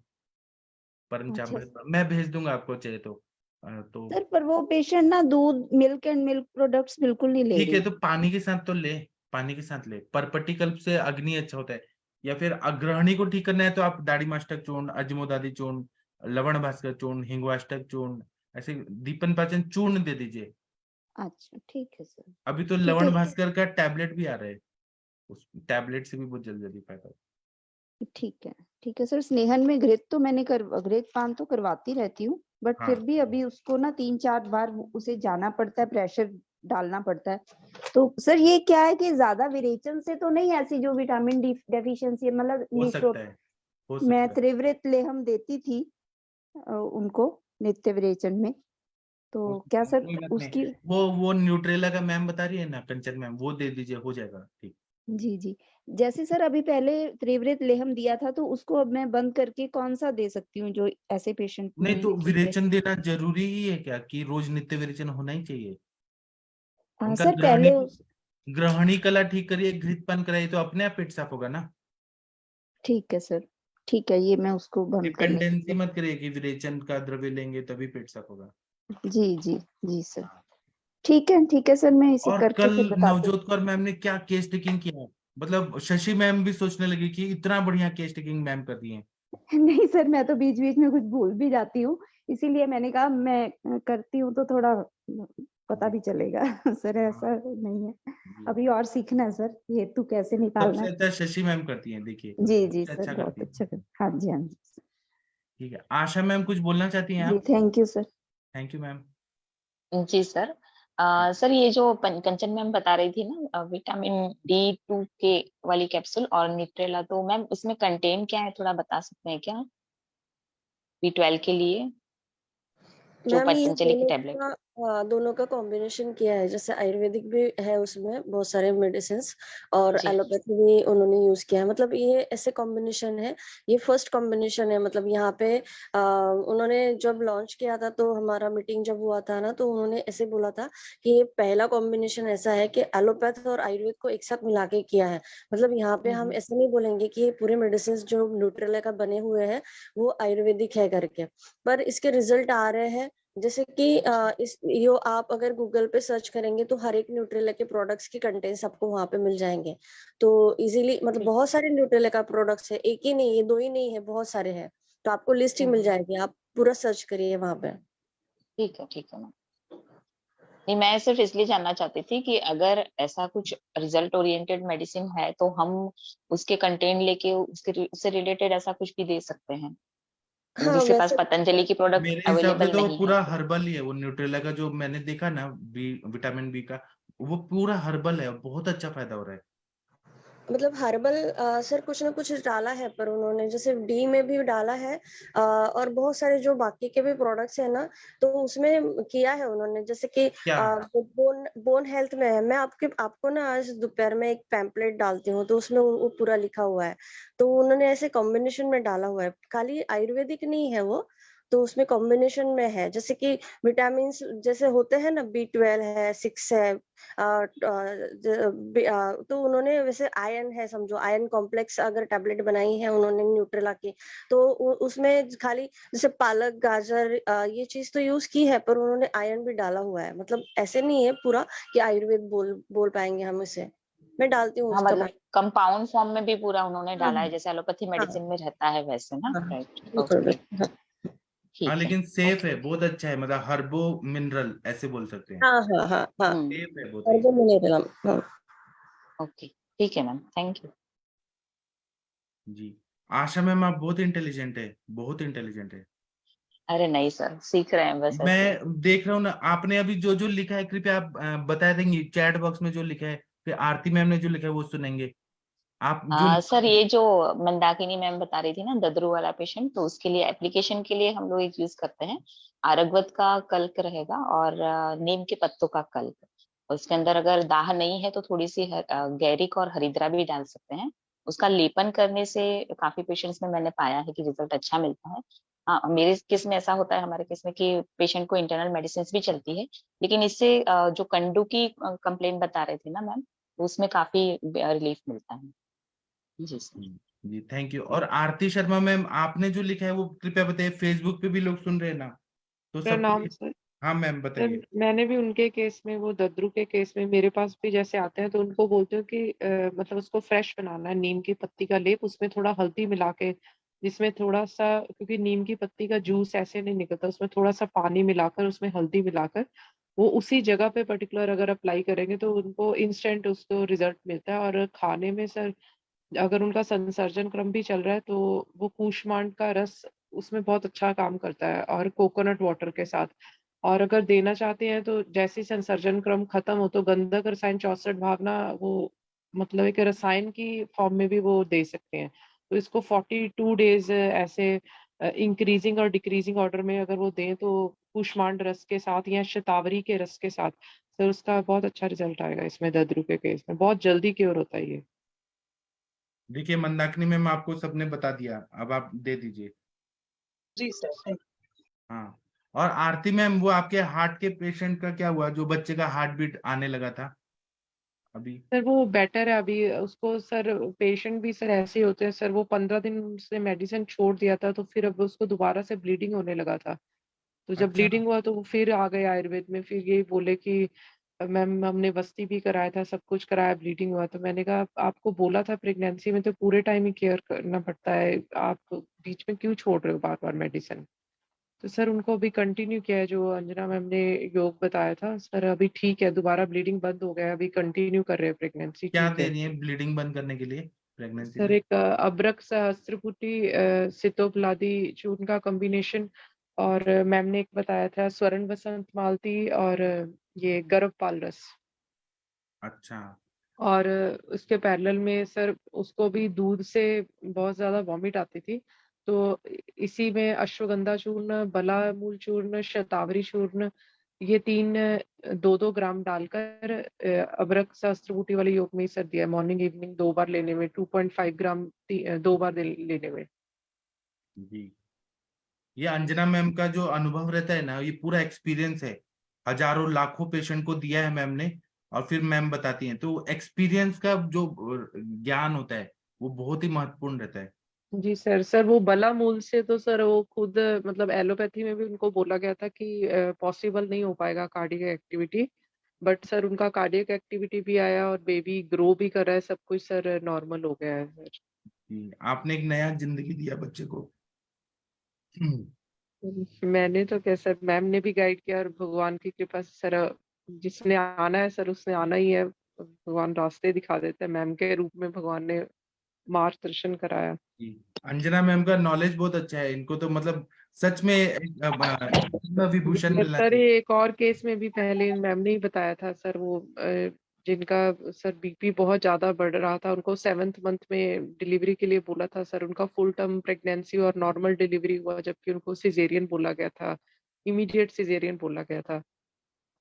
अच्छा पंचामृत। मैं भेज दूंगा आपको चाहिए तो। तो सर, पर वो पेशेंट ना दूध मिल्क एंड मिल्क प्रोडक्ट्स बिल्कुल नहीं ले ठीक है, रही। तो पानी के साथ तो ले, पानी के साथ ले। परपटिकल्प से अग्नि अच्छा होता है, या फिर अग्रहणी को ठीक करना है तो आप दाढ़ी मास्टक चूर्ण, अजमोदादी चूर्ण, लवण भास्कर चूर्ण, हिंगवाष्टक चूर्ण, ऐसे दीपन पाचन चूर्ण दे दीजिए। अच्छा ठीक है सर, अभी तो ठीक है लवण भास्कर का टैबलेट भी आ रहा है, उस टैबलेट से भी बहुत जल्दी जल्दी फायदा। ठीक है, ठीक है सर। स्नेहन में घृत तो मैंने घृत पान तो करवाती रहती हूँ, बट फिर हाँ, भी अभी उसको ना 3-4 बार उसे जाना पड़ता है, प्रेशर डालना पड़ता है। तो सर ये क्या है कि ज्यादा विरेचन से तो नहीं, ऐसी जो विटामिन डी डेफिशिएंसी है, मतलब हो सकता है। हो मैं सकता है। त्रिवृत लेहम देती थी उनको नित्य विरेचन में, हो तो सकता क्या है, सर कोई बात उसकी? नहीं। वो न्यूट्रेला का मैम बता रही है ना, कंचन मैम, वो दे दीजिए, हो जाएगा ठीक। जी जी, जैसे सर अभी पहले त्रिवृत लेहम दिया था, तो उसको अब मैं बंद करके कौन सा दे सकती हूँ जो ऐसे पेशेंट नहीं में तो ठीक है? विरेचन देना जरूरी ही है क्या, कि रोज नित्य विरेचन होना ही चाहिए? उनका सर पहले ग्रहणी कला ठीक करिए, घृतपान कराइए, तो अपने आप पेट साफ होगा ना। ठीक है सर, ठीक है, ये मैं उसको बंद करने डिपेंडेंसी मत करिए कि विरेचन का द्रव्य लेंगे तभी पेट साफ होगा। जी जी जी सर, ठीक है सर, मैं इसे और करके कल फिर बताती हूँ। नवजोत कौर मैम ने क्या केस टेकिंग किया, मतलब शशि मैम भी सोचने लगी कि इतना बढ़िया केस टेकिंग मैम कर दी है। नहीं सर, मैं तो बीच बीच में कुछ भूल भी जाती हूँ, इसीलिए मैंने कहा मैं करती हूँ तो थोड़ा पता भी चलेगा। सर ऐसा नहीं है, अभी और सीखना है सर, हेतु कैसे निकालना सबसे है। अच्छा शशि मैम करती हैं, देखिए जी जी सबसे सर, अच्छा बहुत करती है। अच्छा कर, हाँ जी हाँ जी ठीक है, आशा मैम कुछ बोलना चाहती हैं जी, आप? Thank you sir. Thank you ma'am. जी सर। सर ये जो कंचन मैम बता रही थी ना विटामिन D2 के वाली कैप्सूल और न्यूट्रेला, तो मैम उसमें कंटेन क्या है, थोड़ा बता सकते हैं क्या B12 के लिए, जो मैम ये पतंजलि की टेबलेट? दोनों का कॉम्बिनेशन किया है, जैसे आयुर्वेदिक भी है उसमें बहुत सारे मेडिसिन और जी एलोपैथी भी उन्होंने यूज किया है, मतलब ये ऐसे कॉम्बिनेशन है। ये फर्स्ट कॉम्बिनेशन है, मतलब यहाँ पे उन्होंने जब लॉन्च किया था तो हमारा मीटिंग जब हुआ था ना, तो उन्होंने ऐसे बोला था कि ये पहला कॉम्बिनेशन ऐसा है कि एलोपैथ और आयुर्वेद को एक साथ मिला के किया है। मतलब यहाँ पे हम ऐसे नहीं बोलेंगे कि ये पूरे मेडिसिन जो न्यूट्रेला का बने हुए हैं वो आयुर्वेदिक है करके, पर इसके रिजल्ट आ रहे हैं। जैसे कि इस यो आप अगर गूगल पे सर्च करेंगे तो हर एक न्यूट्रेला के प्रोडक्ट्स के कंटेंट्स आपको वहां पे मिल जाएंगे। तो इजीली, मतलब बहुत सारे न्यूट्रेला का प्रोडक्ट्स है, एक ही नहीं है, दो ही नहीं है, बहुत सारे हैं। तो आपको लिस्ट ही मिल जाएगी, आप पूरा सर्च करिए वहां पे। ठीक है मैम। नहीं, मैं सिर्फ इसलिए जानना चाहती थी कि अगर ऐसा कुछ रिजल्ट ओरिएंटेड मेडिसिन है तो हम उसके कंटेंट लेके उससे रिलेटेड ऐसा कुछ भी दे सकते हैं, हाँ जिसके पास वैसे पतंजलि की प्रोडक्ट मेरे हिसाब से अवेलेबल तो वो नहीं है पूरा तो। हर्बल ही है, वो न्यूट्रेला का जो मैंने देखा ना, विटामिन बी का, वो पूरा हर्बल है, बहुत अच्छा फायदा हो रहा है। मतलब हर्बल सर कुछ ना कुछ डाला है, पर उन्होंने जैसे डी में भी डाला है और बहुत सारे जो बाकी के भी प्रोडक्ट्स है ना, तो उसमें किया है उन्होंने, जैसे कि क्या? बोन बोन हेल्थ में है। मैं आपको ना आज दोपहर में एक पैम्पलेट डालती हूँ, तो उसमें वो पूरा लिखा हुआ है। तो उन्होंने ऐसे कॉम्बिनेशन में डाला हुआ है, खाली आयुर्वेदिक नहीं है वो, तो उसमें कॉम्बिनेशन में है। जैसे कि विटामिन जैसे होते हैं ना, B12 है, 6 है, तो उन्होंने वैसे आयरन है, समझो आयरन कॉम्प्लेक्स अगर टैबलेट बनाई है उन्होंने न्यूट्रेला की, तो उसमें खाली जैसे पालक गाजर ये चीज तो यूज की है, पर उन्होंने आयरन भी डाला हुआ है। मतलब ऐसे नहीं है पूरा कि आयुर्वेद बोल पाएंगे हम इसे। मैं डालती हूँ हाँ उसका मतलब कंपाउंड फॉर्म में भी पूरा उन्होंने हाँ डाला है, जैसे एलोपैथी हाँ मेडिसिन में रहता है वैसे ना, हाँ, राइट? बिल्कुल ओके, बिल्कुल, हाँ हाँ ठीक है। लेकिन सेफ ओके। है, बहुत अच्छा है, मतलब हर्बो मिनरल ऐसे बोल सकते हैं। हाँ हाँ हाँ हाँ, सेफ है बहुत और ही। वो मिनेरल, हाँ। ओके, ठीक है मैम, थैंक यू। जी, आशा मैम आप बहुत इंटेलिजेंट है, बहुत इंटेलिजेंट है। अरे नहीं सर, सीख रहे हैं बस ऐसे ही। मैं देख रहा हूँ ना, आपने अभी जो जो लिखा है कृपया आप बता देंगे चैट बॉक्स में जो लिखा है, फिर आरती मैम ने जो लिखा है वो सुनेंगे। आप जो सर ये जो मंदाकिनी मैम बता रही थी ना ददरू वाला पेशेंट, तो उसके लिए एप्लीकेशन के लिए हम लोग एक यूज करते हैं, आरगवत का कल्क रहेगा और नीम के पत्तों का कल्क। उसके अंदर अगर दाह नहीं है तो थोड़ी सी गैरिक और हरिद्रा भी डाल सकते हैं। उसका लेपन करने से काफी पेशेंट्स में मैंने पाया है कि रिजल्ट अच्छा मिलता है। हाँ, मेरे केस में ऐसा होता है, हमारे केस में, कि पेशेंट को इंटरनल मेडिसिन भी चलती है, लेकिन इससे जो कंडू की कंप्लेन बता रहे थे ना मैम, उसमें काफी रिलीफ मिलता है। जी सर। जी थैंक यू। और आरती शर्मा मैम आपने जो लिखा है वो कृपया बताइए, फेसबुक पे भी लोग सुन रहे हैं ना, तो सबके प्रणाम लिए। सर। हाँ मैम सर बताइए। मैंने भी उनके केस में, वो दद्रू के केस में मेरे पास भी जैसे आते हैं, तो उनको बोलते हो कि मतलब उसको फ्रेश बनाना है, नीम की पत्ती का लेप, उसमें थोड़ा हल्दी मिला के, जिसमें थोड़ा सा, क्योंकि नीम की पत्ती का जूस ऐसे नहीं निकलता, उसमें थोड़ा सा पानी मिलाकर, उसमें हल्दी मिलाकर वो उसी जगह पे पर्टिकुलर अगर अप्लाई करेंगे तो उनको इंस्टेंट उसको रिजल्ट मिलता है। और खाने में सर, अगर उनका संसर्जन क्रम भी चल रहा है तो वो कूष्मांड का रस उसमें बहुत अच्छा काम करता है, और कोकोनट वाटर के साथ। और अगर देना चाहते हैं तो जैसे ही संसर्जन क्रम खत्म हो तो गंधक रसायन 64 भाग ना, वो मतलब एक रसायन की फॉर्म में भी वो दे सकते हैं। तो इसको 42 डेज ऐसे इंक्रीजिंग और डिक्रीजिंग ऑर्डर में अगर वो दें तो कुष्मांड रस के साथ या शतावरी के रस के साथ सर उसका बहुत अच्छा रिजल्ट आएगा इसमें दर्द के केस में, बहुत जल्दी क्योर होता है ये। देखिए मंदाकिनी मैम आपको सबने बता दिया, अब आप दे दीजिए। जी सर। हाँ, और आरती मैम वो आपके हार्ट के पेशेंट का क्या हुआ, जो बच्चे का हार्ट बीट आने लगा था अभी? सर वो बेटर है अभी उसको सर, पेशेंट भी सर ऐसे ही होते हैं सर, वो 15 दिन से मेडिसिन छोड़ दिया था तो फिर अब उसको दोबारा से ब्लीडिंग होने लगा था, तो जब अच्छा, ब्लीडिंग हुआ तो वो फिर आ गए आयुर्वेद में, फिर यही बोले कि मैम हमने वस्ती भी कराया था, सब कुछ कराया, ब्लीडिंग हुआ, तो मैंने कहा आपको बोला था प्रेगनेंसी में तो पूरे टाइम ही केयर करना पड़ता है, आप बीच में क्यों छोड़ रहे हो बार बार मेडिसिन। तो सर उनको अभी कंटिन्यू किया है जो अंजना मैम ने योग बताया था सर, अभी ठीक है, दोबारा ब्लीडिंग बंद हो गया है, अभी कंटिन्यू कर रहे हैं, प्रेगनेंसी क्या ठीक दे है। रही है ब्लीडिंग बंद करने के लिए प्रेगनेंसी सर में? एक अब्रक सहस्त्रपुटी सितोपलादी चूर्ण का कॉम्बिनेशन, और मैम ने एक बताया था स्वर्ण बसंत मालती और ये गर्भपाल रस। अच्छा, और उसके पैरेलल में सर उसको भी दूध से बहुत ज्यादा वॉमिट आती थी, तो इसी में अश्वगंधा चूर्ण, बला मूल चूर्ण, शतावरी चूर्ण, ये 2-2 ग्राम डालकर अबरक सहस्त्रबूटी वाले योग में ही सर दिया, मॉर्निंग इवनिंग 2 बार लेने में, 2.5 ग्राम 2 बार लेने में। जी। ये अंजना मैम का जो अनुभव रहता है ना, ये पूरा एक्सपीरियंस है, हजारों लाखों पेशेंट को दिया है मैम ने, और फिर मैम बताती हैं, तो एक्सपीरियंस का जो ज्ञान होता है वो बहुत ही महत्वपूर्ण रहता है। जी सर वो बला मूल से तो सर वो खुद मतलब एलोपैथी में भी उनको बोला गया था कि पॉसिबल नहीं हो पाएगा कार्डियक एक्टिविटी, बट सर उनका कार्डियक एक्टिविटी भी आया और बेबी ग्रो भी कर रहा है, सब कुछ सर नॉर्मल हो गया है सर। आपने एक नया जिंदगी दिया बच्चे को। मैंने तो क्या सर, मैम ने भी गाइड किया और भगवान की कृपा से सर जिसने आना है सर उसने आना ही है, भगवान रास्ते दिखा देते हैं, मैम के रूप में भगवान ने मार्गदर्शन कराया। अंजना मैम का नॉलेज बहुत अच्छा है, इनको तो मतलब सच में पद्म विभूषण मिलना सर चाहिए। एक और केस में भी पहले मैम ने ही बताया था सर, वो जिनका सर बीपी बहुत ज्यादा बढ़ रहा था, उनको 7th मंथ में डिलीवरी के लिए बोला था सर, उनका फुल टर्म प्रेगनेंसी और नॉर्मल डिलीवरी हुआ, जबकि उनको सिजेरियन बोला गया था, इमीडिएट सिजेरियन बोला गया था।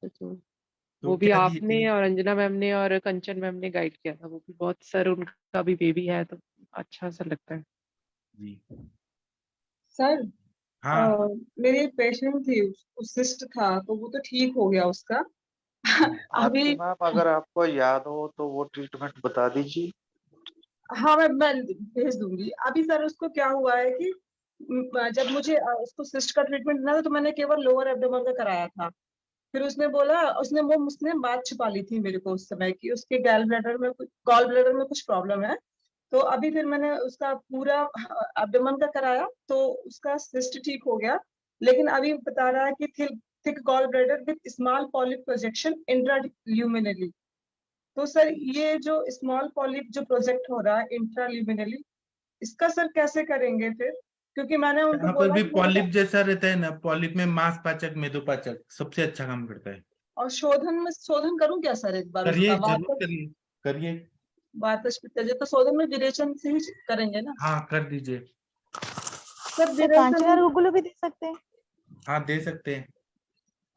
तो तो वो भी क्या दिए आपने थे? और अंजना मैम ने और कंचन मैम ने गाइड किया था, वो भी बहुत सर, उनका भी बेबी है तो अच्छा सा लगता है। जी सर हाँ, मेरी एक पेशेंट थी, उसको सिस्ट था तो वो तो ठीक हो गया उसका। अभी आरती मैम अगर आपको याद हो तो वो ट्रीटमेंट बता दीजिए। हाँ मैं भेज दूंगी। अभी सर उसको क्या हुआ है कि जब मुझे उसको सिस्ट का ट्रीटमेंट ना था तो मैंने केवल लोअर एब्डोमेन का कराया था। फिर उसने बोला, उसने बात छुपा ली थी मेरे को उस समय की उसके गॉल ब्लैडर में कुछ प्रॉब्लम है। तो अभी फिर मैंने उसका पूरा एब्डोमेन का कराया तो उसका सिस्ट ठीक हो गया, लेकिन अभी बता रहा है कि thick gall bladder with small polyp projection intraluminally. तो सर ये जो स्मॉल पॉलिप जो प्रोजेक्ट हो रहा है इंट्राल्यूमिनली, इसका सर कैसे करेंगे फिर? क्योंकि मैंने उनको यहाँ पर बोला भी कि पॉलिप जैसा रहता है ना, पॉलिप में मांसपाचक मेदोपाचक सबसे अच्छा काम करता है। और शोधन करूं क्या सर एक बार करिए, उसका? जरूर करिए, करिए। वातज पित्तज तो शोधन में विरेचन से ही करेंगे ना? हाँ कर दीजिए। सर तो कांचे का विरेचन, रुगुलो भी दे सकते हैं? हाँ दे सकते हैं।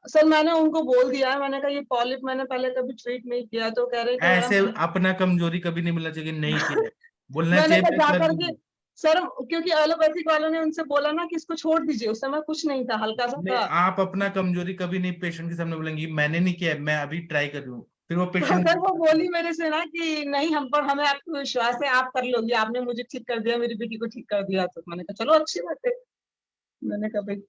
सर मैंने उनको बोल दिया है, मैंने कहा ये पॉलिप मैंने पहले कभी ट्रीट नहीं किया, तो कह रहे हैं कि ऐसे मैडम अपना कमजोरी कभी नहीं मिलना चाहिए, नहीं किया है बोलना मैंने चाहिए, कहा मैं जा कर करके दूंगी। सर, क्योंकि एलोपैथिक वालों ने उनसे बोला ना कि इसको छोड़ दीजिए, उस समय कुछ नहीं था, हल्का सा नहीं, था। आप अपना कमजोरी कभी नहीं पेशेंट के सामने बोलेंगी मैंने नहीं किया है, मैं अभी ट्राई कर रही हूँ, फिर वो तो पेशेंट। सर वो बोली मेरे से ना कि नहीं, हमें आपको विश्वास है, आप कर लोगी, आपने मुझे ठीक कर दिया, मेरी बेटी को ठीक कर दिया। तो मैंने कहा चलो अच्छी बात है। मैंने कहा भाई,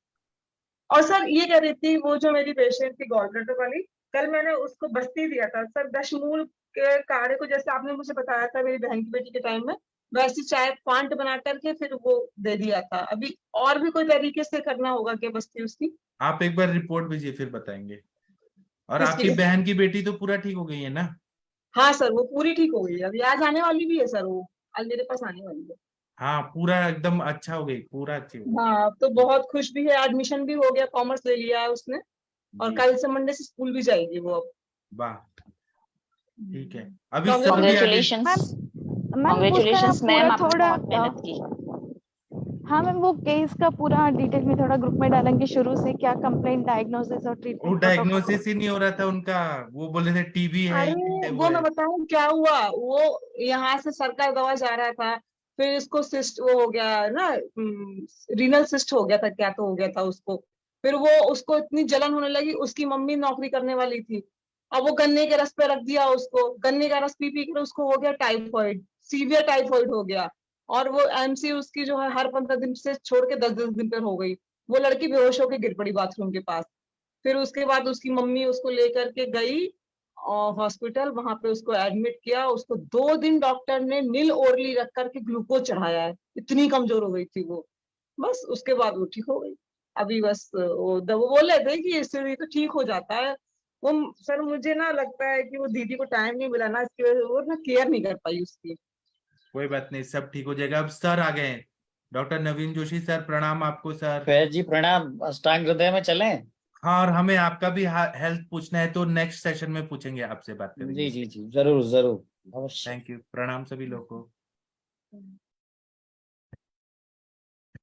और सर ये कह रही थी वो जो मेरी पेशेंट थी गॉल ब्लैडर वाली, कल मैंने उसको बस्ती दिया था सर, दशमूल के काढ़े को, जैसे आपने मुझे बताया था मेरी बहन की बेटी के टाइम में, वैसी चाय क्वांट बना करके फिर वो दे दिया था। अभी और भी कोई तरीके से करना होगा क्या बस्ती उसकी? आप एक बार रिपोर्ट भेजिए फिर बताएंगे। और किसकी? आपकी बहन की बेटी तो पूरा ठीक हो गई है ना? हाँ सर वो पूरी ठीक हो गई है, अभी आज आने वाली भी है सर, वो आज मेरे पास आने वाली है। हाँ पूरा एकदम अच्छा हो गई, पूरा अच्छी हो गई। हाँ अब तो बहुत खुश भी है, एडमिशन भी हो गया, कॉमर्स ले लिया है उसने, और जी, कल से मंडे से स्कूल भी जाएगी वो अब। वाह, ठीक है। अभी सब भी आगे। कॉन्ग्रेचुलेशंस। मैम उसका कॉन्ग्रेचुलेशंस मैम, पूरा आपने थोड़ा बहुत मेहनत की। हाँ मैम, वो केस का पूरा डिटेल में थोड़ा ग्रुप में डालेंगे शुरू से, क्या कंप्लेंट, डायग्नोसिस और वो ट्रीटमेंट डायग्नोसिस ही नहीं हो रहा था उनका, वो बोले थे टीबी है, अरे ये है, वो वो मैं है। बताऊं क्या हुआ, वो यहाँ से सरकार दवा जा रहा था, फिर इसको सिस्ट वो हो गया ना, रीनल सिस्ट हो गया था, क्या तो हो गया था उसको। फिर वो उसको इतनी जलन होने लगी, उसकी मम्मी नौकरी करने वाली थी, अब वो गन्ने के रस पे रख दिया उसको, गन्ने का रस पी पी कर उसको हो गया टाइफाइड, सीवियर टाइफाइड हो गया। और वो एमसी उसकी जो है हर 15 दिन से छोड़ के 10-10 दिन पर हो गई। वो लड़की बेहोश होकर गिर पड़ी बाथरूम के पास। फिर उसके बाद उसकी मम्मी उसको लेकर के गई और हॉस्पिटल, वहां पे उसको एडमिट किया। उसको 2 दिन डॉक्टर ने नील ओरली रख करके ग्लूकोज चढ़ाया है, इतनी कमजोर हो गई थी वो। बस उसके बाद वो ठीक हो गई। अभी बस वो बोले थे कि इससे तो ठीक हो जाता है। वो सर मुझे ना लगता है कि वो दीदी को टाइम नहीं मिला ना, इसकी वजह से वो ना केयर नहीं कर पाई उसकी। कोई बात नहीं, सब ठीक हो जाएगा। अब सर आ गए हैं, डॉक्टर नवीन जोशी सर, प्रणाम आपको सर। फैज जी प्रणाम, अष्टांग हृदय में चलें? हाँ, और हमें आपका भी हेल्थ पूछना है तो नेक्स्ट सेशन में पूछेंगे, आपसे बात जी करेंगे। जी जी, जरूर जरूर, अवश्य। थैंक यू, प्रणाम सभी लोगों को।